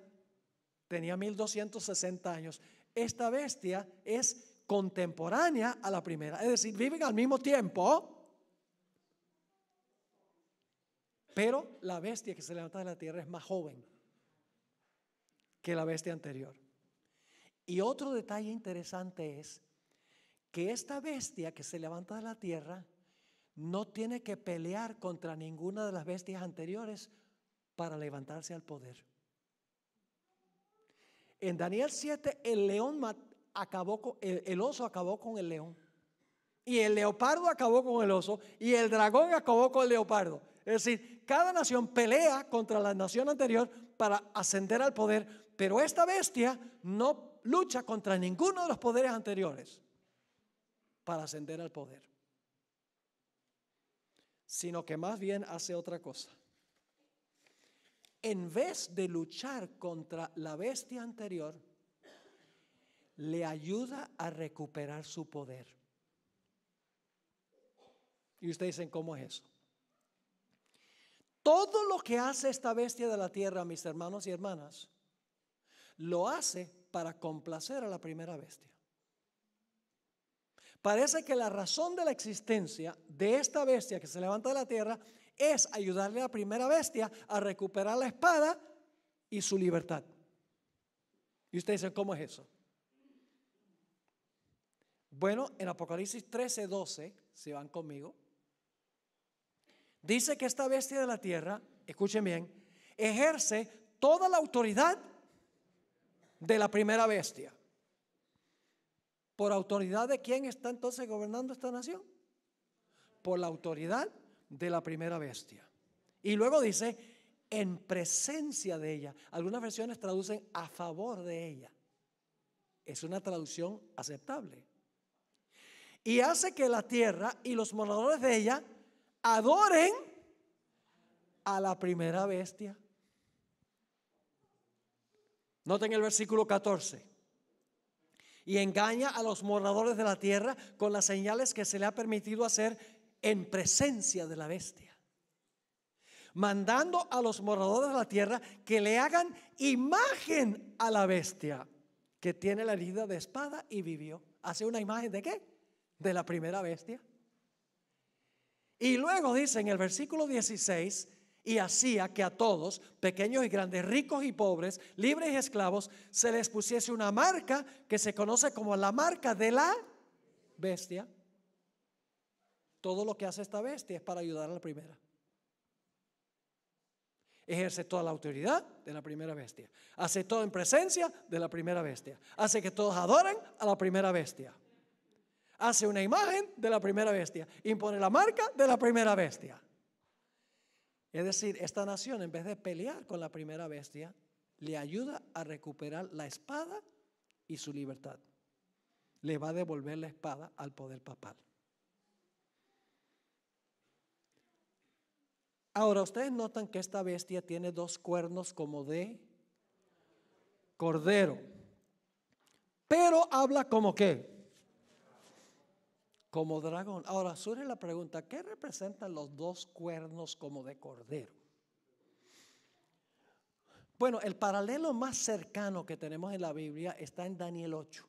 tenía 1260 años. Esta bestia es contemporánea a la primera, es decir, viven al mismo tiempo, pero la bestia que se levanta de la tierra es más joven que la bestia anterior. Y otro detalle interesante es que esta bestia que se levanta de la tierra no tiene que pelear contra ninguna de las bestias anteriores para levantarse al poder. En Daniel 7 el oso acabó con el león, y el leopardo acabó con el oso, y el dragón acabó con el leopardo. Es decir, cada nación pelea contra la nación anterior para ascender al poder, pero esta bestia no lucha contra ninguno de los poderes anteriores para ascender al poder, sino que más bien hace otra cosa. En vez de luchar contra la bestia anterior, le ayuda a recuperar su poder. Y ustedes dicen, ¿cómo es eso? Todo lo que hace esta bestia de la tierra, mis hermanos y hermanas, lo hace para complacer a la primera bestia. Parece que la razón de la existencia de esta bestia que se levanta de la tierra es ayudarle a la primera bestia a recuperar la espada y su libertad. Y ustedes dicen, ¿cómo es eso? Bueno, en Apocalipsis 13:12, si van conmigo, dice que esta bestia de la tierra, escuchen bien, ejerce toda la autoridad de la primera bestia. ¿Por autoridad de quién está entonces gobernando esta nación? Por la autoridad de la primera bestia. Y luego dice, en presencia de ella. Algunas versiones traducen a favor de ella. Es una traducción aceptable. Y hace que la tierra y los moradores de ella adoren a la primera bestia. Noten el versículo 14. Y engaña a los moradores de la tierra con las señales que se le ha permitido hacer en presencia de la bestia, mandando a los moradores de la tierra que le hagan imagen a la bestia que tiene la herida de espada y vivió. Hace una imagen ¿de qué? De la primera bestia. Y luego dice en el versículo 16, y hacía que a todos, pequeños y grandes, ricos y pobres, libres y esclavos, se les pusiese una marca que se conoce como la marca de la bestia. Todo lo que hace esta bestia es para ayudar a la primera. Ejerce toda la autoridad de la primera bestia. Hace todo en presencia de la primera bestia. Hace que todos adoren a la primera bestia. Hace una imagen de la primera bestia. Impone la marca de la primera bestia. Es decir, esta nación, en vez de pelear con la primera bestia, le ayuda a recuperar la espada y su libertad. Le va a devolver la espada al poder papal. Ahora, ustedes notan que esta bestia tiene dos cuernos como de cordero, pero habla como ¿qué? Como dragón. Ahora surge la pregunta, ¿qué representan los dos cuernos como de cordero? Bueno, el paralelo más cercano que tenemos en la Biblia está en Daniel 8,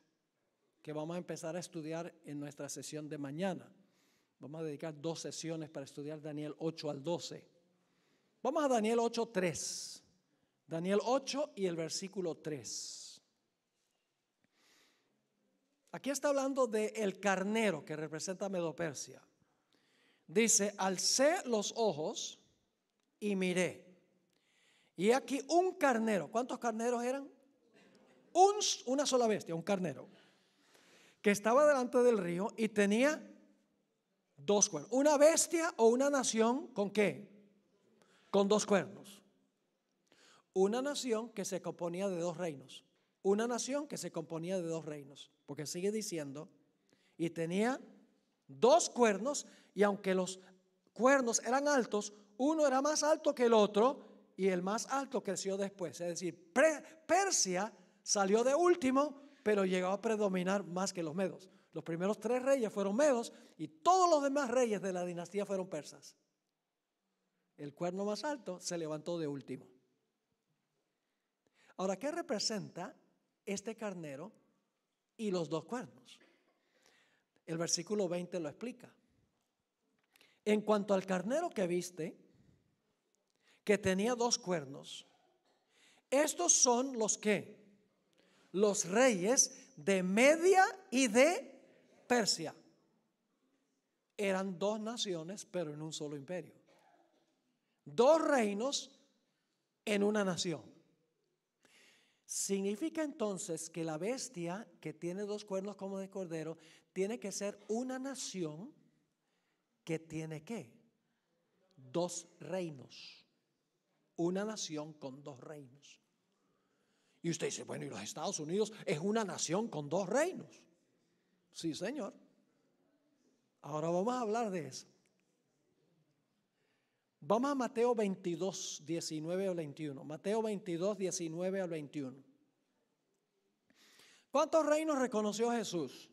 que vamos a empezar a estudiar en nuestra sesión de mañana. Vamos a dedicar 2 sesiones para estudiar Daniel 8 al 12. Vamos a Daniel 8:3. Daniel 8 y el versículo 3. Aquí está hablando de el carnero que representa a Medo-Persia. Dice, alcé los ojos y miré. Y aquí un carnero. ¿Cuántos carneros eran? Una sola bestia, un carnero. Que estaba delante del río y tenía 2 cuernos. Una bestia o una nación, ¿con qué? Con 2 cuernos. Una nación que se componía de 2 reinos. Una nación que se componía de 2 reinos. Porque sigue diciendo, y tenía 2 cuernos, y aunque los cuernos eran altos, uno era más alto que el otro, y el más alto creció después. Es decir, Persia salió de último, pero llegó a predominar más que los medos. Los primeros 3 reyes fueron medos, y todos los demás reyes de la dinastía fueron persas. El cuerno más alto se levantó de último. Ahora, ¿qué representa este carnero y los 2 cuernos? El versículo 20 lo explica. En cuanto al carnero que viste, que tenía 2 cuernos, estos son los que, los reyes de Media y de Persia. Eran 2 naciones, pero en un solo imperio. 2 reinos en una nación. Significa entonces que la bestia que tiene 2 cuernos como de cordero tiene que ser una nación que tiene ¿qué? 2 reinos. Una nación con 2 reinos. Y usted dice, bueno, ¿y los Estados Unidos es una nación con 2 reinos? Sí, señor. Ahora vamos a hablar de eso. Vamos a Mateo 22, 19 al 21. Mateo 22, 19 al 21. ¿Cuántos reinos reconoció Jesús?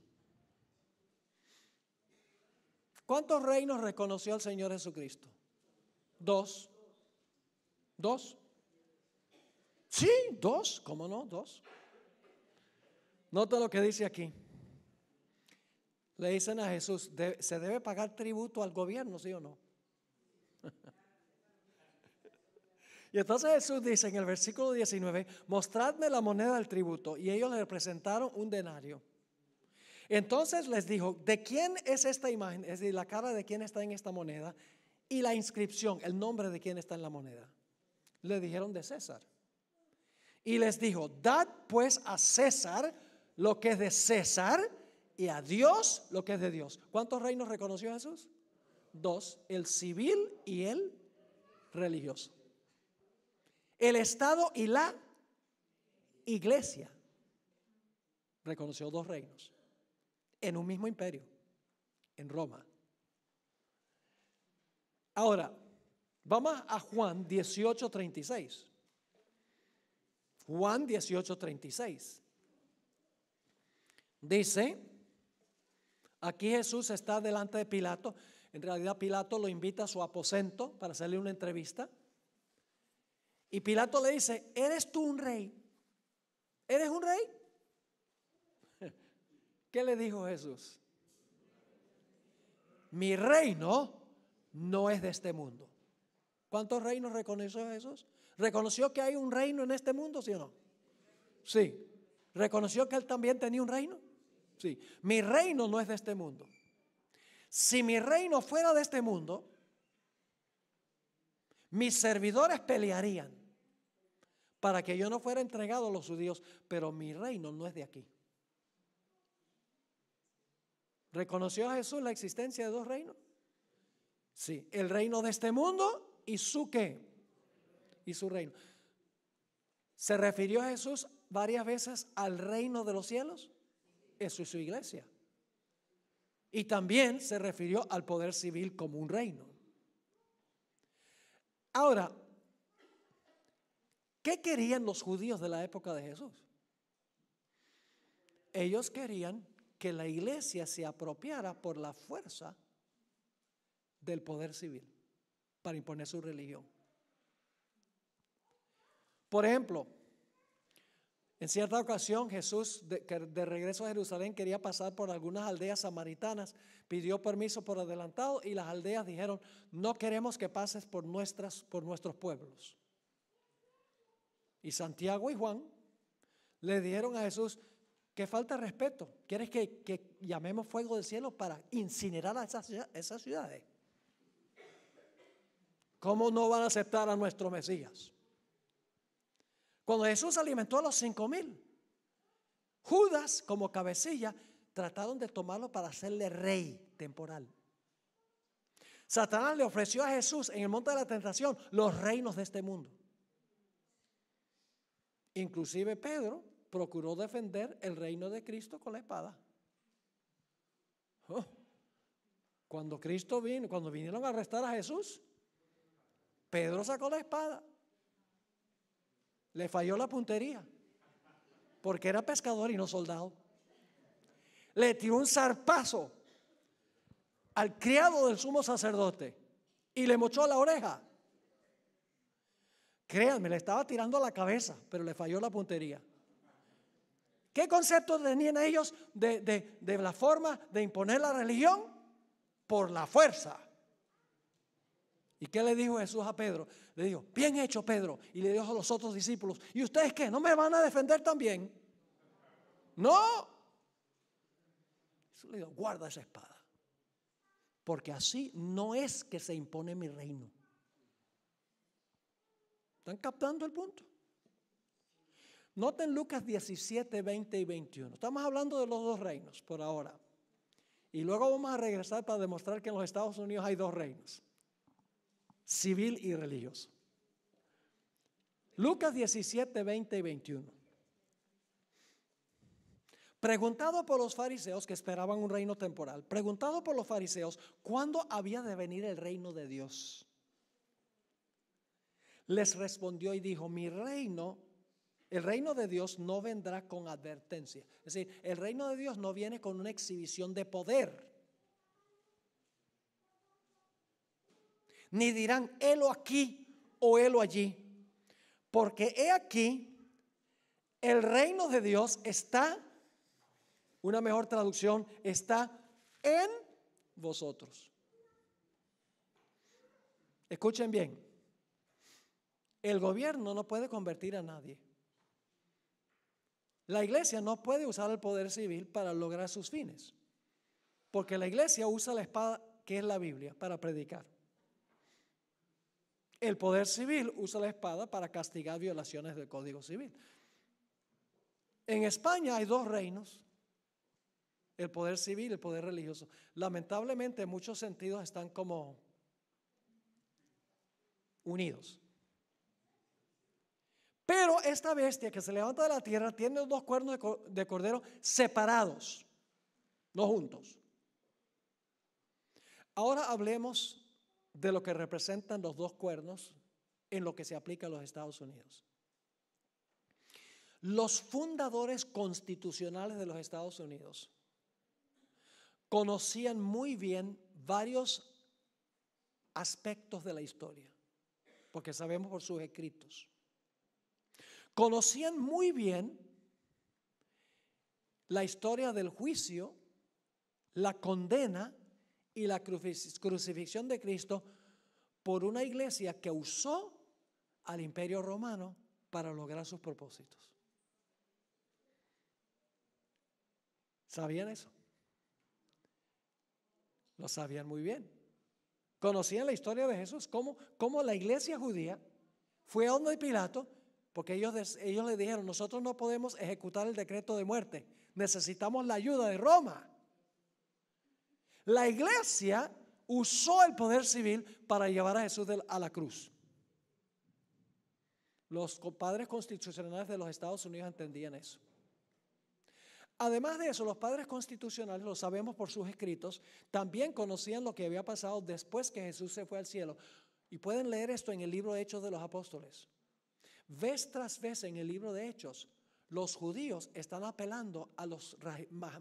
¿Cuántos reinos reconoció el Señor Jesucristo? 2. 2. Sí, 2. ¿Cómo no? 2. Nota lo que dice aquí. Le dicen a Jesús, ¿se debe pagar tributo al gobierno, sí o no? Y entonces Jesús dice en el versículo 19, mostradme la moneda del tributo. Y ellos le presentaron un denario. Entonces les dijo, ¿de quién es esta imagen? Es decir, la cara de quién está en esta moneda y la inscripción, el nombre de quién está en la moneda. Le dijeron de César. Y les dijo, dad pues a César lo que es de César y a Dios lo que es de Dios. ¿Cuántos reinos reconoció Jesús? 2, el civil y el religioso. El Estado y la iglesia reconoció 2 reinos en un mismo imperio, en Roma. Ahora, vamos a Juan 18:36. Juan 18:36. Dice, aquí Jesús está delante de Pilato. En realidad Pilato lo invita a su aposento para hacerle una entrevista. Y Pilato le dice, ¿eres tú un rey? ¿Eres un rey? ¿Qué le dijo Jesús? Mi reino no es de este mundo. ¿Cuántos reinos reconoció Jesús? ¿Reconoció que hay un reino en este mundo, sí o no? Sí. ¿Reconoció que él también tenía un reino? Sí. Mi reino no es de este mundo. Si mi reino fuera de este mundo, mis servidores pelearían para que yo no fuera entregado a los judíos, pero mi reino no es de aquí. ¿Reconoció Jesús la existencia de dos reinos? Sí, el reino de este mundo y su ¿qué? Y su reino. ¿Se refirió Jesús varias veces al reino de los cielos? Eso es su iglesia. Y también se refirió al poder civil como un reino. Ahora, ¿qué querían los judíos de la época de Jesús? Ellos querían que la iglesia se apropiara por la fuerza del poder civil para imponer su religión. Por ejemplo, en cierta ocasión Jesús de regreso a Jerusalén quería pasar por algunas aldeas samaritanas, pidió permiso por adelantado y las aldeas dijeron: no queremos que pases por nuestros pueblos. Y Santiago y Juan le dijeron a Jesús: que falta de respeto, ¿quieres que llamemos fuego del cielo para incinerar a esas ciudades? ¿Cómo no van a aceptar a nuestro Mesías? Cuando Jesús alimentó a los 5,000, Judas como cabecilla trataron de tomarlo para hacerle rey temporal. Satanás le ofreció a Jesús en el monte de la tentación los reinos de este mundo. Inclusive Pedro procuró defender el reino de Cristo con la espada. Cuando vinieron a arrestar a Jesús, Pedro sacó la espada. Le falló la puntería porque era pescador y no soldado. Le tiró un zarpazo al criado del sumo sacerdote y le mochó la oreja. Créanme, le estaba tirando a la cabeza, pero le falló la puntería. ¿Qué concepto tenían ellos de la forma de imponer la religión? Por la fuerza. ¿Y qué le dijo Jesús a Pedro? Le dijo: bien hecho, Pedro. Y le dijo a los otros discípulos: ¿y ustedes qué? ¿No me van a defender también? No. Jesús le dijo: guarda esa espada, porque así no es que se impone mi reino. ¿Están captando el punto? Noten Lucas 17, 20 y 21. Estamos hablando de los dos reinos por ahora. Y luego vamos a regresar para demostrar que en los Estados Unidos hay dos reinos: civil y religioso. Lucas 17, 20 y 21. Preguntado por los fariseos, que esperaban un reino temporal, preguntado por los fariseos cuándo había de venir el reino de Dios, les respondió y dijo: el reino de Dios no vendrá con advertencia. Es decir, el reino de Dios no viene con una exhibición de poder. Ni dirán: helo aquí o helo allí. Porque he aquí, el reino de Dios está, una mejor traducción, está en vosotros. Escuchen bien. El gobierno no puede convertir a nadie. La iglesia no puede usar el poder civil para lograr sus fines, porque la iglesia usa la espada, que es la Biblia, para predicar. El poder civil usa la espada para castigar violaciones del Código Civil. En España hay dos reinos: el poder civil y el poder religioso. Lamentablemente en muchos sentidos están como unidos. Pero esta bestia que se levanta de la tierra tiene dos cuernos de cordero separados, no juntos. Ahora hablemos de lo que representan los dos cuernos en lo que se aplica a los Estados Unidos. Los fundadores constitucionales de los Estados Unidos conocían muy bien varios aspectos de la historia, porque sabemos por sus escritos. Conocían muy bien la historia del juicio, la condena y la crucifixión de Cristo por una iglesia que usó al imperio romano para lograr sus propósitos. ¿Sabían eso? Lo sabían muy bien. Conocían la historia de Jesús, cómo la iglesia judía fue a donde Pilato, porque ellos le dijeron: nosotros no podemos ejecutar el decreto de muerte, necesitamos la ayuda de Roma. La iglesia usó el poder civil para llevar a Jesús a la cruz. Los padres constitucionales de los Estados Unidos entendían eso. Además de eso, los padres constitucionales, lo sabemos por sus escritos, también conocían lo que había pasado después que Jesús se fue al cielo. Y pueden leer esto en el libro de Hechos de los Apóstoles. Vez tras vez en el libro de Hechos, los judíos están apelando a los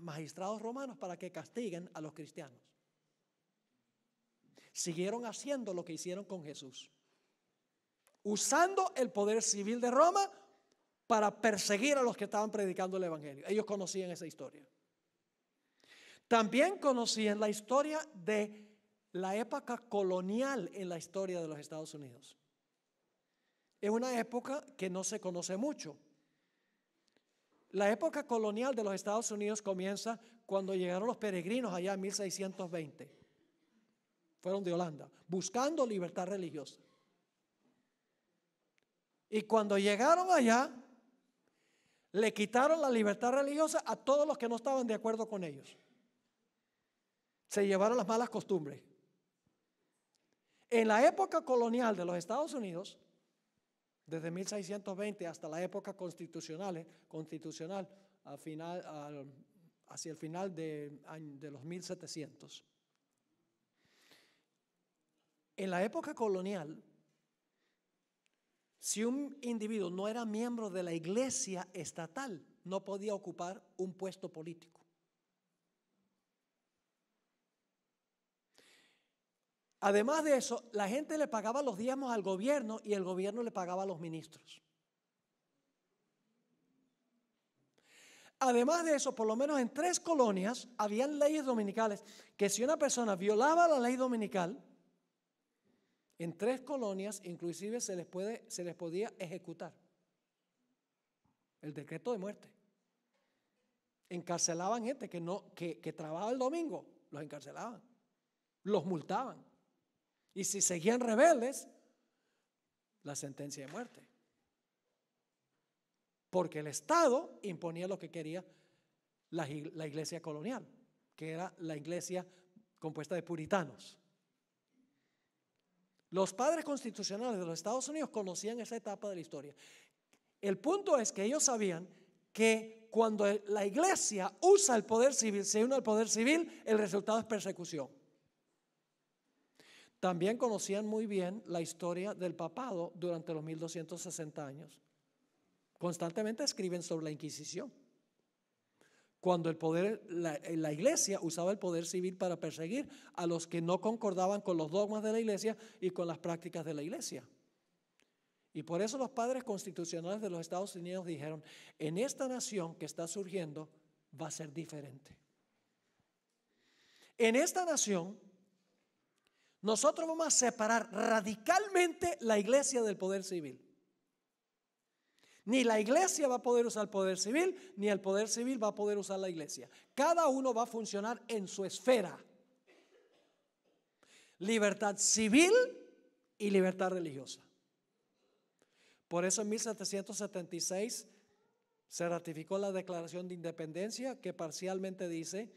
magistrados romanos para que castiguen a los cristianos. Siguieron haciendo lo que hicieron con Jesús, usando el poder civil de Roma para perseguir a los que estaban predicando el evangelio. Ellos conocían esa historia. También conocían la historia de la época colonial en la historia de los Estados Unidos. Es una época que no se conoce mucho. La época colonial de los Estados Unidos comienza cuando llegaron los peregrinos allá en 1620. Fueron de Holanda, buscando libertad religiosa. Y cuando llegaron allá, le quitaron la libertad religiosa a todos los que no estaban de acuerdo con ellos. Se llevaron las malas costumbres. En la época colonial de los Estados Unidos, desde 1620 hasta la época constitucional hacia el final de los 1700. En la época colonial, si un individuo no era miembro de la iglesia estatal, no podía ocupar un puesto político. Además de eso, la gente le pagaba los diezmos al gobierno y el gobierno le pagaba a los ministros. Además de eso, por lo menos en 3 colonias habían leyes dominicales que si una persona violaba la ley dominical, en 3 colonias inclusive se les podía ejecutar el decreto de muerte. Encarcelaban gente que trabajaba el domingo, los encarcelaban, los multaban. Y si seguían rebeldes, la sentencia de muerte. Porque el Estado imponía lo que quería la iglesia colonial, que era la iglesia compuesta de puritanos. Los padres constitucionales de los Estados Unidos conocían esa etapa de la historia. El punto es que ellos sabían que cuando la iglesia usa el poder civil, se une al poder civil, el resultado es persecución. También conocían muy bien la historia del papado durante los 1260 años. Constantemente escriben sobre la Inquisición. Cuando la iglesia usaba el poder civil para perseguir a los que no concordaban con los dogmas de la iglesia y con las prácticas de la iglesia. Y por eso los padres constitucionales de los Estados Unidos dijeron: en esta nación que está surgiendo va a ser diferente. En esta nación nosotros vamos a separar radicalmente la iglesia del poder civil. Ni la iglesia va a poder usar el poder civil, ni el poder civil va a poder usar la iglesia. Cada uno va a funcionar en su esfera. Libertad civil y libertad religiosa. Por eso en 1776 se ratificó la Declaración de Independencia, que parcialmente dice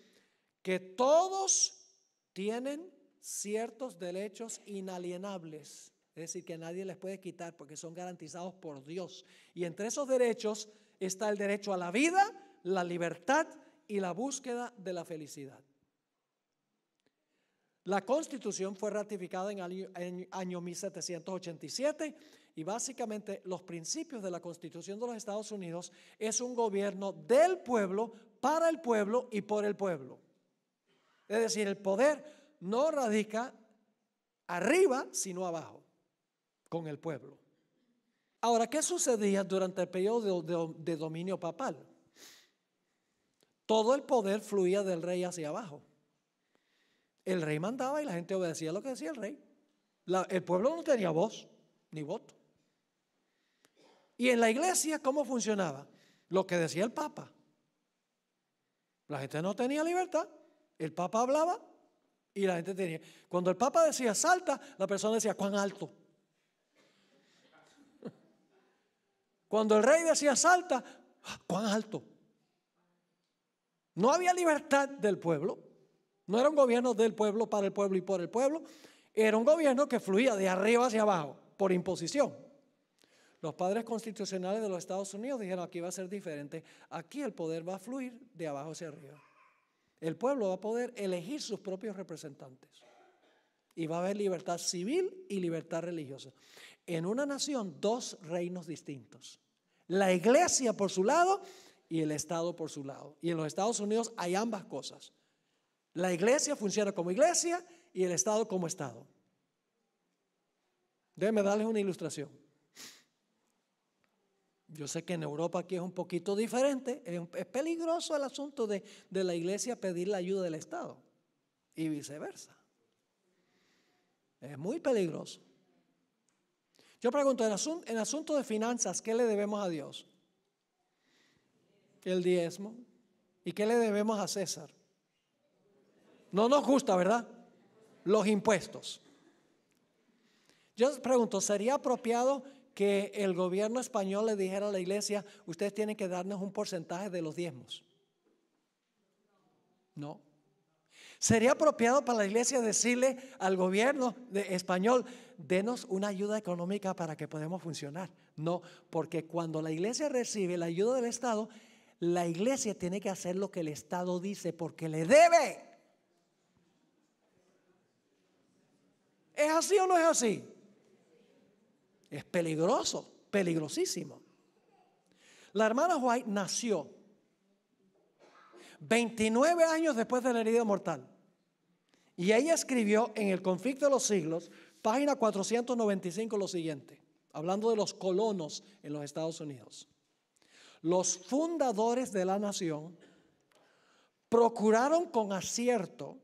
que todos tienen ciertos derechos inalienables. Es decir, que nadie les puede quitar porque son garantizados por Dios. Y entre esos derechos está el derecho a la vida, la libertad y la búsqueda de la felicidad. La Constitución fue ratificada en el año 1787 y básicamente los principios de la Constitución de los Estados Unidos es un gobierno del pueblo, para el pueblo y por el pueblo. Es decir, el poder no radica arriba sino abajo, con el pueblo. Ahora, ¿qué sucedía durante el periodo de dominio papal? todo el poder fluía del rey hacia abajo. El rey mandaba y la gente obedecía lo que decía el rey. El pueblo no tenía voz ni voto. Y en la iglesia, ¿cómo funcionaba? Lo que decía el Papa. La gente no tenía libertad. El Papa hablaba y la gente tenía. Cuando el Papa decía salta, la persona decía ¿cuán alto? Cuando el rey decía salta, ¿cuán alto? No había libertad del pueblo. No era un gobierno del pueblo, para el pueblo y por el pueblo. Era un gobierno que fluía de arriba hacia abajo, por imposición. Los padres constitucionales de los Estados Unidos dijeron: aquí va a ser diferente. Aquí el poder va a fluir de abajo hacia arriba. El pueblo va a poder elegir sus propios representantes. Y va a haber libertad civil y libertad religiosa. En una nación, dos reinos distintos. La iglesia por su lado y el Estado por su lado. Y en los Estados Unidos hay ambas cosas. La iglesia funciona como iglesia y el Estado como Estado. Déjenme darles una ilustración. Yo sé que en Europa aquí es un poquito diferente. Es peligroso el asunto de la iglesia pedir la ayuda del Estado y viceversa. Es muy peligroso. Yo pregunto, en asunto de finanzas, ¿qué le debemos a Dios? El diezmo. ¿Y qué le debemos a César? No nos gusta, ¿verdad? Los impuestos. Yo les pregunto, ¿sería apropiado que el gobierno español le dijera a la iglesia: ustedes tienen que darnos un porcentaje de los diezmos? No. ¿Sería apropiado para la iglesia decirle al gobierno español: denos una ayuda económica para que podamos funcionar? No, porque cuando la iglesia recibe la ayuda del Estado, la iglesia tiene que hacer lo que el Estado dice porque le debe. ¿Es así o no es así? Es peligroso, peligrosísimo. La hermana White nació 29 años después de la herida mortal. Y ella escribió en El Conflicto de los Siglos, página 495, lo siguiente, hablando de los colonos en los Estados Unidos. Los fundadores de la nación procuraron con acierto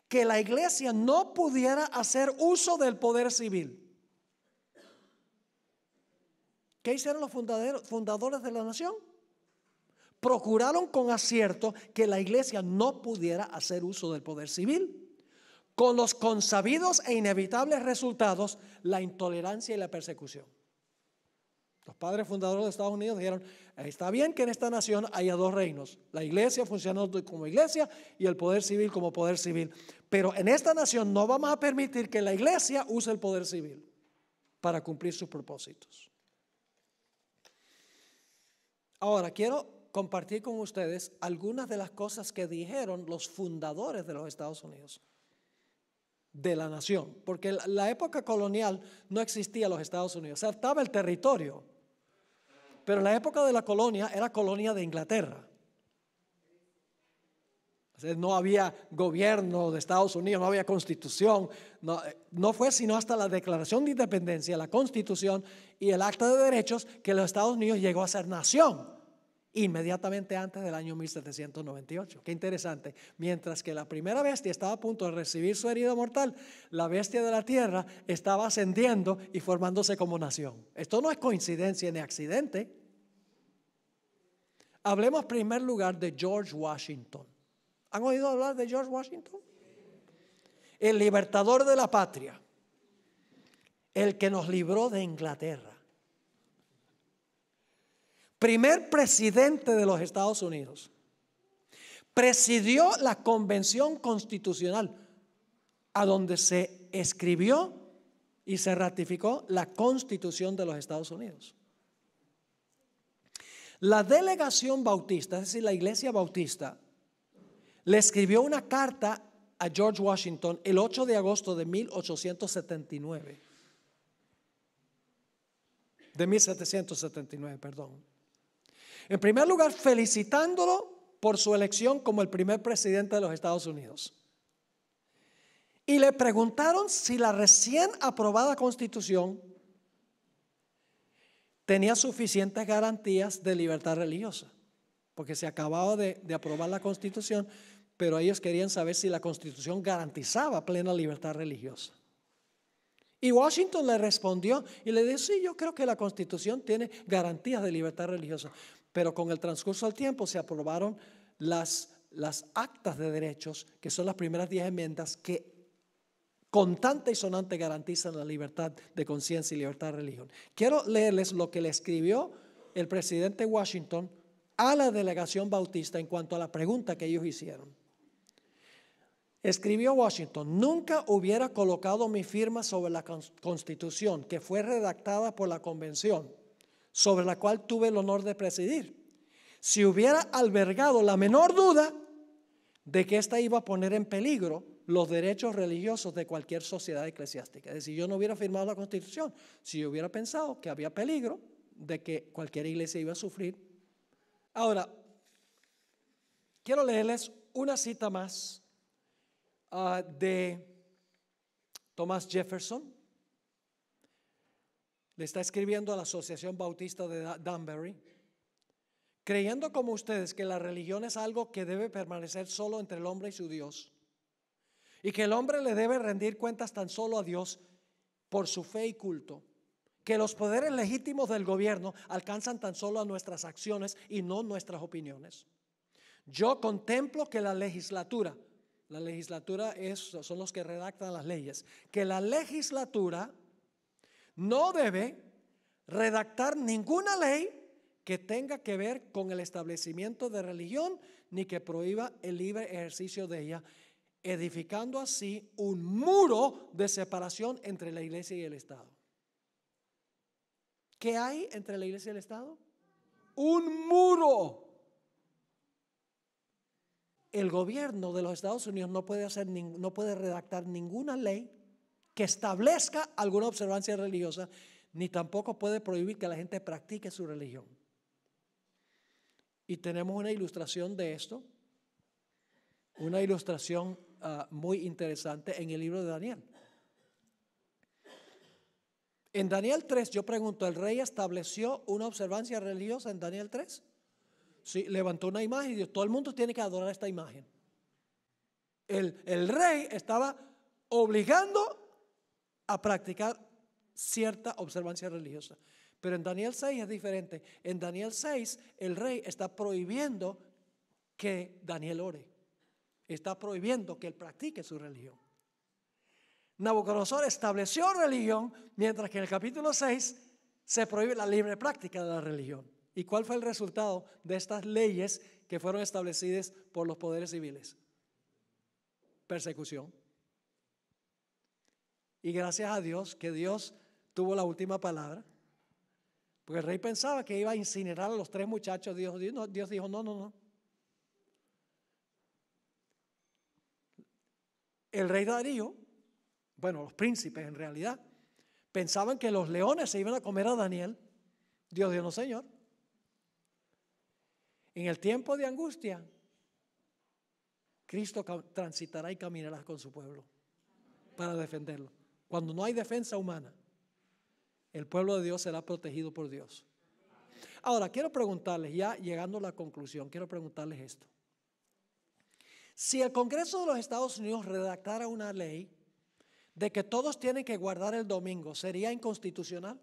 que la iglesia no pudiera hacer uso del poder civil. ¿Qué hicieron los fundadores de la nación? Procuraron con acierto que la iglesia no pudiera hacer uso del poder civil, con los consabidos e inevitables resultados: la intolerancia y la persecución. Los padres fundadores de Estados Unidos dijeron: está bien que en esta nación haya dos reinos, la iglesia funcionando como iglesia y el poder civil como poder civil, pero en esta nación no vamos a permitir que la iglesia use el poder civil para cumplir sus propósitos. Ahora quiero compartir con ustedes algunas de las cosas que dijeron los fundadores de los Estados Unidos, de la nación, porque en la época colonial no existía los Estados Unidos, o sea, estaba el territorio, pero en la época de la colonia era colonia de Inglaterra. O sea, no había gobierno de Estados Unidos, no había constitución, no fue sino hasta la Declaración de Independencia, la Constitución y el Acta de Derechos que los Estados Unidos llegó a ser nación. Inmediatamente antes del año 1798. Qué interesante. Mientras que la primera bestia estaba a punto de recibir su herida mortal, la bestia de la tierra estaba ascendiendo y formándose como nación. Esto no es coincidencia ni accidente. Hablemos en primer lugar de George Washington. ¿Han oído hablar de George Washington? El libertador de la patria, el que nos libró de Inglaterra. Primer presidente de los Estados Unidos. Presidió la Convención Constitucional, a donde se escribió y se ratificó la Constitución de los Estados Unidos. La delegación bautista, es decir, la iglesia bautista, le escribió una carta a George Washington el 8 de agosto de 1779. De 1779, perdón. En primer lugar, felicitándolo por su elección como el primer presidente de los Estados Unidos. Y le preguntaron si la recién aprobada Constitución tenía suficientes garantías de libertad religiosa. porque se acababa de aprobar la Constitución, pero ellos querían saber si la Constitución garantizaba plena libertad religiosa. Y Washington le respondió y le dijo, sí, yo creo que la Constitución tiene garantías de libertad religiosa. Pero con el transcurso del tiempo se aprobaron las actas de derechos, que son las primeras 10 enmiendas que contante y sonante garantizan la libertad de conciencia y libertad de religión. Quiero leerles lo que le escribió el presidente Washington a la delegación bautista en cuanto a la pregunta que ellos hicieron. Escribió Washington: nunca hubiera colocado mi firma sobre la Constitución que fue redactada por la convención, sobre la cual tuve el honor de presidir, si hubiera albergado la menor duda de que ésta iba a poner en peligro los derechos religiosos de cualquier sociedad eclesiástica. Es decir, yo no hubiera firmado la Constitución si yo hubiera pensado que había peligro de que cualquier iglesia iba a sufrir. Ahora, quiero leerles una cita más de Thomas Jefferson. Le está escribiendo a la Asociación Bautista de Danbury: creyendo como ustedes que la religión es algo que debe permanecer solo entre el hombre y su Dios, y que el hombre le debe rendir cuentas tan solo a Dios por su fe y culto, que los poderes legítimos del gobierno alcanzan tan solo a nuestras acciones y no nuestras opiniones, yo contemplo que la legislatura son los que redactan las leyes, que la legislatura no debe redactar ninguna ley que tenga que ver con el establecimiento de religión, ni que prohíba el libre ejercicio de ella, edificando así un muro de separación entre la iglesia y el Estado. ¿Qué hay entre la iglesia y el Estado? Un muro. El gobierno de los Estados Unidos no puede redactar ninguna ley que establezca alguna observancia religiosa, ni tampoco puede prohibir que la gente practique su religión. Y tenemos una ilustración de esto, una ilustración muy interesante en el libro de Daniel. En Daniel 3, yo pregunto, ¿el rey estableció una observancia religiosa en Daniel 3? Sí, levantó una imagen y dijo, todo el mundo tiene que adorar esta imagen. El rey estaba obligando a practicar cierta observancia religiosa. Pero en Daniel 6 es diferente. En Daniel 6 el rey está prohibiendo que Daniel ore. Está prohibiendo que él practique su religión. Nabucodonosor estableció religión, mientras que en el capítulo 6 se prohíbe la libre práctica de la religión. ¿Y cuál fue el resultado de estas leyes que fueron establecidas por los poderes civiles? Persecución. Y gracias a Dios, que Dios tuvo la última palabra, porque el rey pensaba que iba a incinerar a los 3 muchachos. Dios dijo, no. El rey Darío, bueno, los príncipes en realidad, pensaban que los leones se iban a comer a Daniel. Dios dijo, no, señor. En el tiempo de angustia, Cristo transitará y caminará con su pueblo para defenderlo. Cuando no hay defensa humana, el pueblo de Dios será protegido por Dios. Ahora, quiero preguntarles, ya llegando a la conclusión, quiero preguntarles esto. Si el Congreso de los Estados Unidos redactara una ley de que todos tienen que guardar el domingo, ¿sería inconstitucional?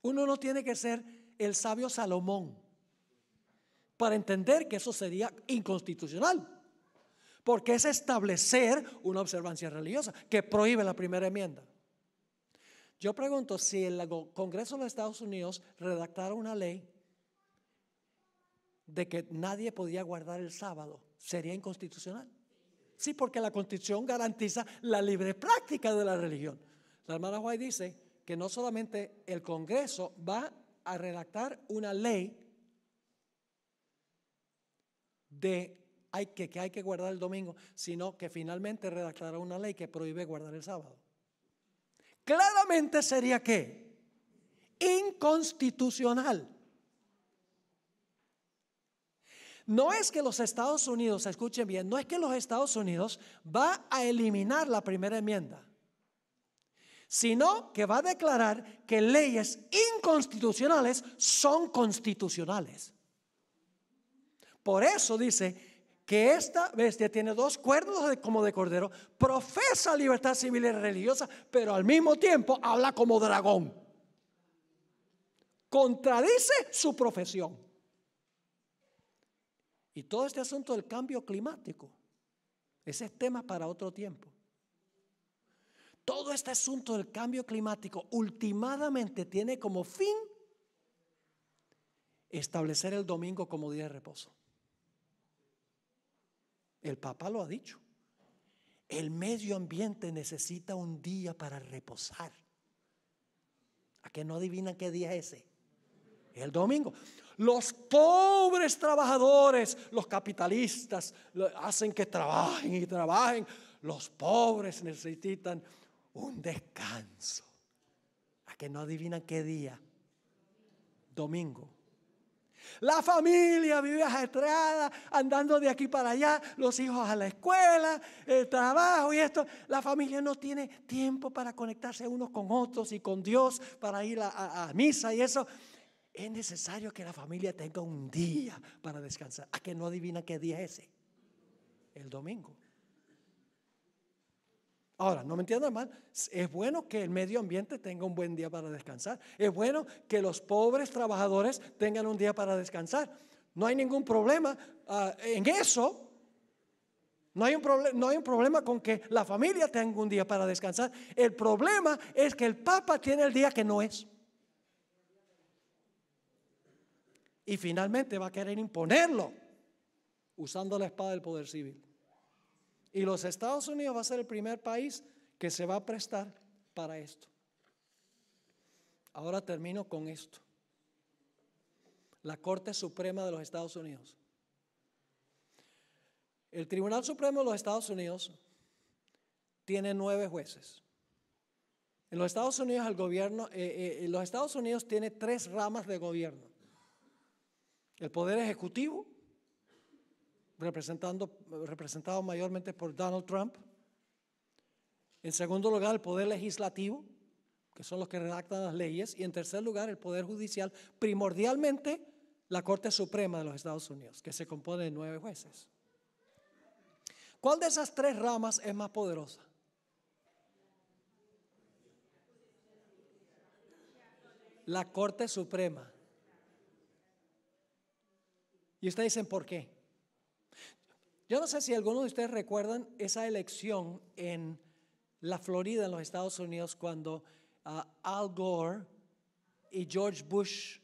Uno no tiene que ser el sabio Salomón para entender que eso sería inconstitucional, porque es establecer una observancia religiosa que prohíbe la primera enmienda. Yo pregunto, si el Congreso de los Estados Unidos redactara una ley de que nadie podía guardar el sábado, ¿sería inconstitucional? Sí, porque la Constitución garantiza la libre práctica de la religión. La hermana White dice que no solamente el Congreso va a redactar una ley de que hay que guardar el domingo, sino que finalmente redactará una ley que prohíbe guardar el sábado. Claramente sería ¿qué? Inconstitucional. No es que los Estados Unidos, escuchen bien, no es que los Estados Unidos va a eliminar la primera enmienda, sino que va a declarar que leyes inconstitucionales son constitucionales. Por eso dice que esta bestia tiene 2 cuernos como de cordero, profesa libertad civil y religiosa, pero al mismo tiempo habla como dragón. Contradice su profesión. Y todo este asunto del cambio climático, ese es tema para otro tiempo. Todo este asunto del cambio climático últimamente tiene como fin establecer el domingo como día de reposo. El Papa lo ha dicho. El medio ambiente necesita un día para reposar. ¿A que no adivinan qué día es ese? El domingo. Los pobres trabajadores, los capitalistas, hacen que trabajen y trabajen. Los pobres necesitan un descanso. ¿A que no adivinan qué día? Domingo. La familia vive ajetreada, andando de aquí para allá, los hijos a la escuela, el trabajo y esto. La familia no tiene tiempo para conectarse unos con otros y con Dios, para ir a misa y eso. Es necesario que la familia tenga un día para descansar. ¿A que no adivinan qué día es ese? El domingo. Ahora, no me entiendan mal, es bueno que el medio ambiente tenga un buen día para descansar. Es bueno que los pobres trabajadores tengan un día para descansar. No hay ningún problema en eso. No hay un problema con que la familia tenga un día para descansar. El problema es que el Papa tiene el día que no es. Y finalmente va a querer imponerlo usando la espada del poder civil. Y los Estados Unidos va a ser el primer país que se va a prestar para esto. Ahora termino con esto. La Corte Suprema de los Estados Unidos. El Tribunal Supremo de los Estados Unidos tiene 9 jueces. En los Estados Unidos el gobierno, los Estados Unidos tiene 3 ramas de gobierno. El poder ejecutivo, representado mayormente por Donald Trump. En segundo lugar, el poder legislativo, que son los que redactan las leyes. Y en tercer lugar, el poder judicial, primordialmente la Corte Suprema de los Estados Unidos, que se compone de 9 jueces. ¿Cuál de esas 3 ramas es más poderosa? La Corte Suprema. Y ustedes dicen, ¿por qué? Yo no sé si algunos de ustedes recuerdan esa elección en la Florida, en los Estados Unidos, cuando Al Gore y George Bush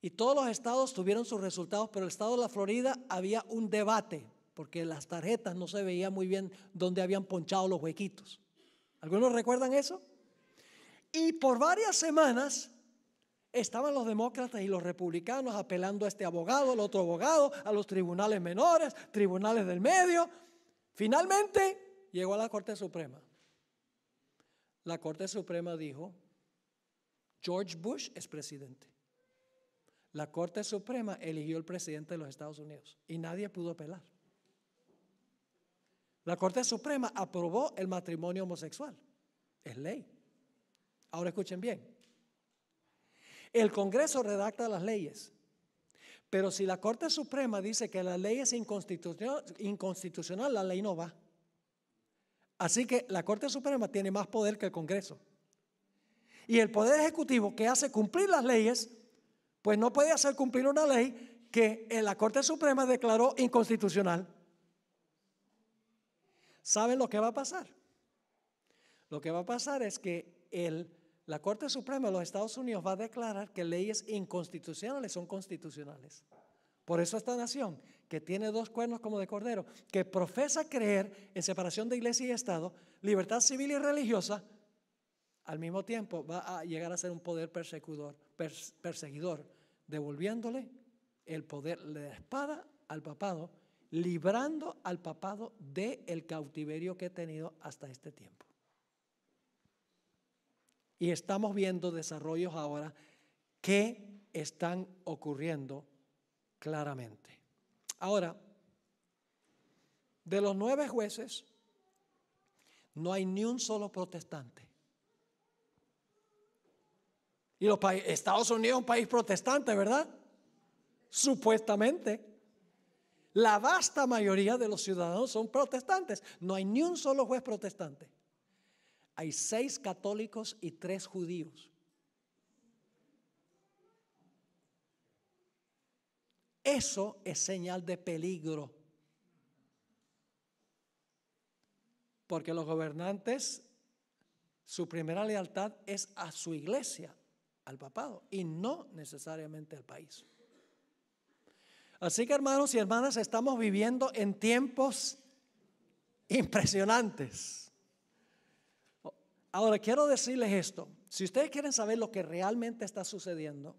y todos los estados tuvieron sus resultados, pero el estado de la Florida había un debate porque las tarjetas no se veía muy bien dónde habían ponchado los huequitos. ¿Algunos recuerdan eso? Y por varias semanas estaban los demócratas y los republicanos apelando a este abogado, al otro abogado, a los tribunales menores, tribunales del medio. Finalmente llegó a la Corte Suprema. La Corte Suprema dijo, George Bush es presidente. La Corte Suprema eligió el presidente de los Estados Unidos y nadie pudo apelar. La Corte Suprema aprobó el matrimonio homosexual. Es ley. Ahora escuchen bien. El Congreso redacta las leyes, pero si la Corte Suprema dice que la ley es inconstitucional, la ley no va. Así que la Corte Suprema tiene más poder que el Congreso. Y el Poder Ejecutivo, que hace cumplir las leyes, pues no puede hacer cumplir una ley que la Corte Suprema declaró inconstitucional. ¿Saben lo que va a pasar? Lo que va a pasar es que la Corte Suprema de los Estados Unidos va a declarar que leyes inconstitucionales son constitucionales. Por eso esta nación, que tiene 2 cuernos como de cordero, que profesa creer en separación de iglesia y Estado, libertad civil y religiosa, al mismo tiempo va a llegar a ser un poder perseguidor, devolviéndole el poder de la espada al papado, librando al papado del cautiverio que ha tenido hasta este tiempo. Y estamos viendo desarrollos ahora que están ocurriendo claramente. Ahora, de los 9 jueces, no hay ni un solo protestante. Y Estados Unidos es un país protestante, ¿verdad? Supuestamente. La vasta mayoría de los ciudadanos son protestantes. No hay ni un solo juez protestante. Hay 6 católicos y 3 judíos. Eso es señal de peligro. Porque los gobernantes, su primera lealtad es a su iglesia, al papado, y no necesariamente al país. Así que, hermanos y hermanas, estamos viviendo en tiempos impresionantes. Ahora quiero decirles esto: si ustedes quieren saber lo que realmente está sucediendo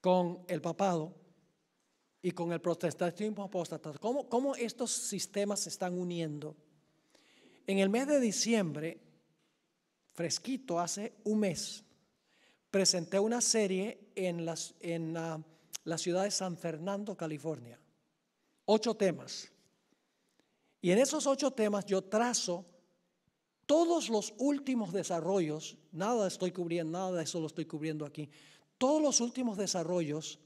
con el papado y con el protestantismo apóstata, cómo estos sistemas se están uniendo. En el mes de diciembre, fresquito, hace un mes, presenté una serie en la ciudad de San Fernando, California. 8 temas. Y en esos 8 temas yo trazo todos los últimos desarrollos. Nada de eso lo estoy cubriendo aquí. Todos los últimos desarrollos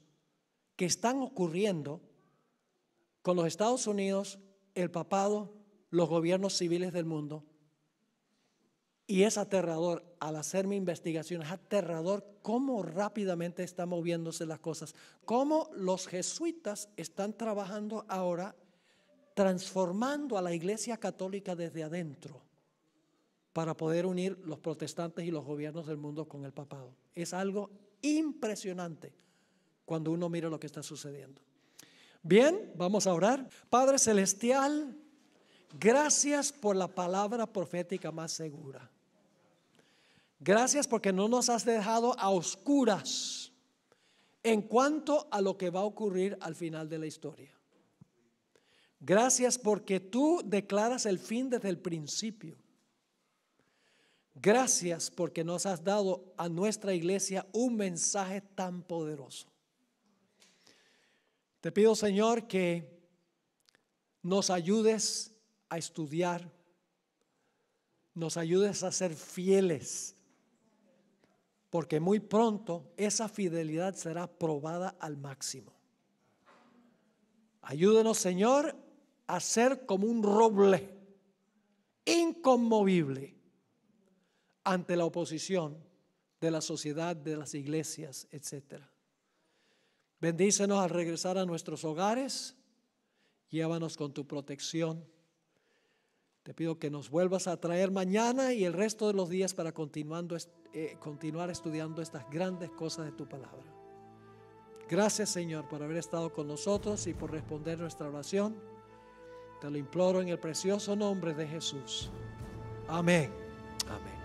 que están ocurriendo con los Estados Unidos, el papado, los gobiernos civiles del mundo. Y es aterrador, al hacer mi investigación, es aterrador cómo rápidamente están moviéndose las cosas. Cómo los jesuitas están trabajando ahora, transformando a la Iglesia Católica desde adentro para poder unir los protestantes y los gobiernos del mundo con el papado. Es algo impresionante cuando uno mira lo que está sucediendo. Bien, vamos a orar. Padre Celestial, gracias por la palabra profética más segura. Gracias porque no nos has dejado a oscuras en cuanto a lo que va a ocurrir al final de la historia. Gracias porque tú declaras el fin desde el principio. Gracias porque nos has dado a nuestra iglesia un mensaje tan poderoso. Te pido, Señor, que nos ayudes a estudiar, nos ayudes a ser fieles, porque muy pronto esa fidelidad será probada al máximo. Ayúdenos, Señor, a ser como un roble inconmovible ante la oposición de la sociedad, de las iglesias, etc. Bendícenos al regresar a nuestros hogares. Llévanos con tu protección. Te pido que nos vuelvas a traer mañana y el resto de los días para continuar estudiando estas grandes cosas de tu palabra. Gracias, Señor, por haber estado con nosotros y por responder nuestra oración. Te lo imploro en el precioso nombre de Jesús. Amén. Amén.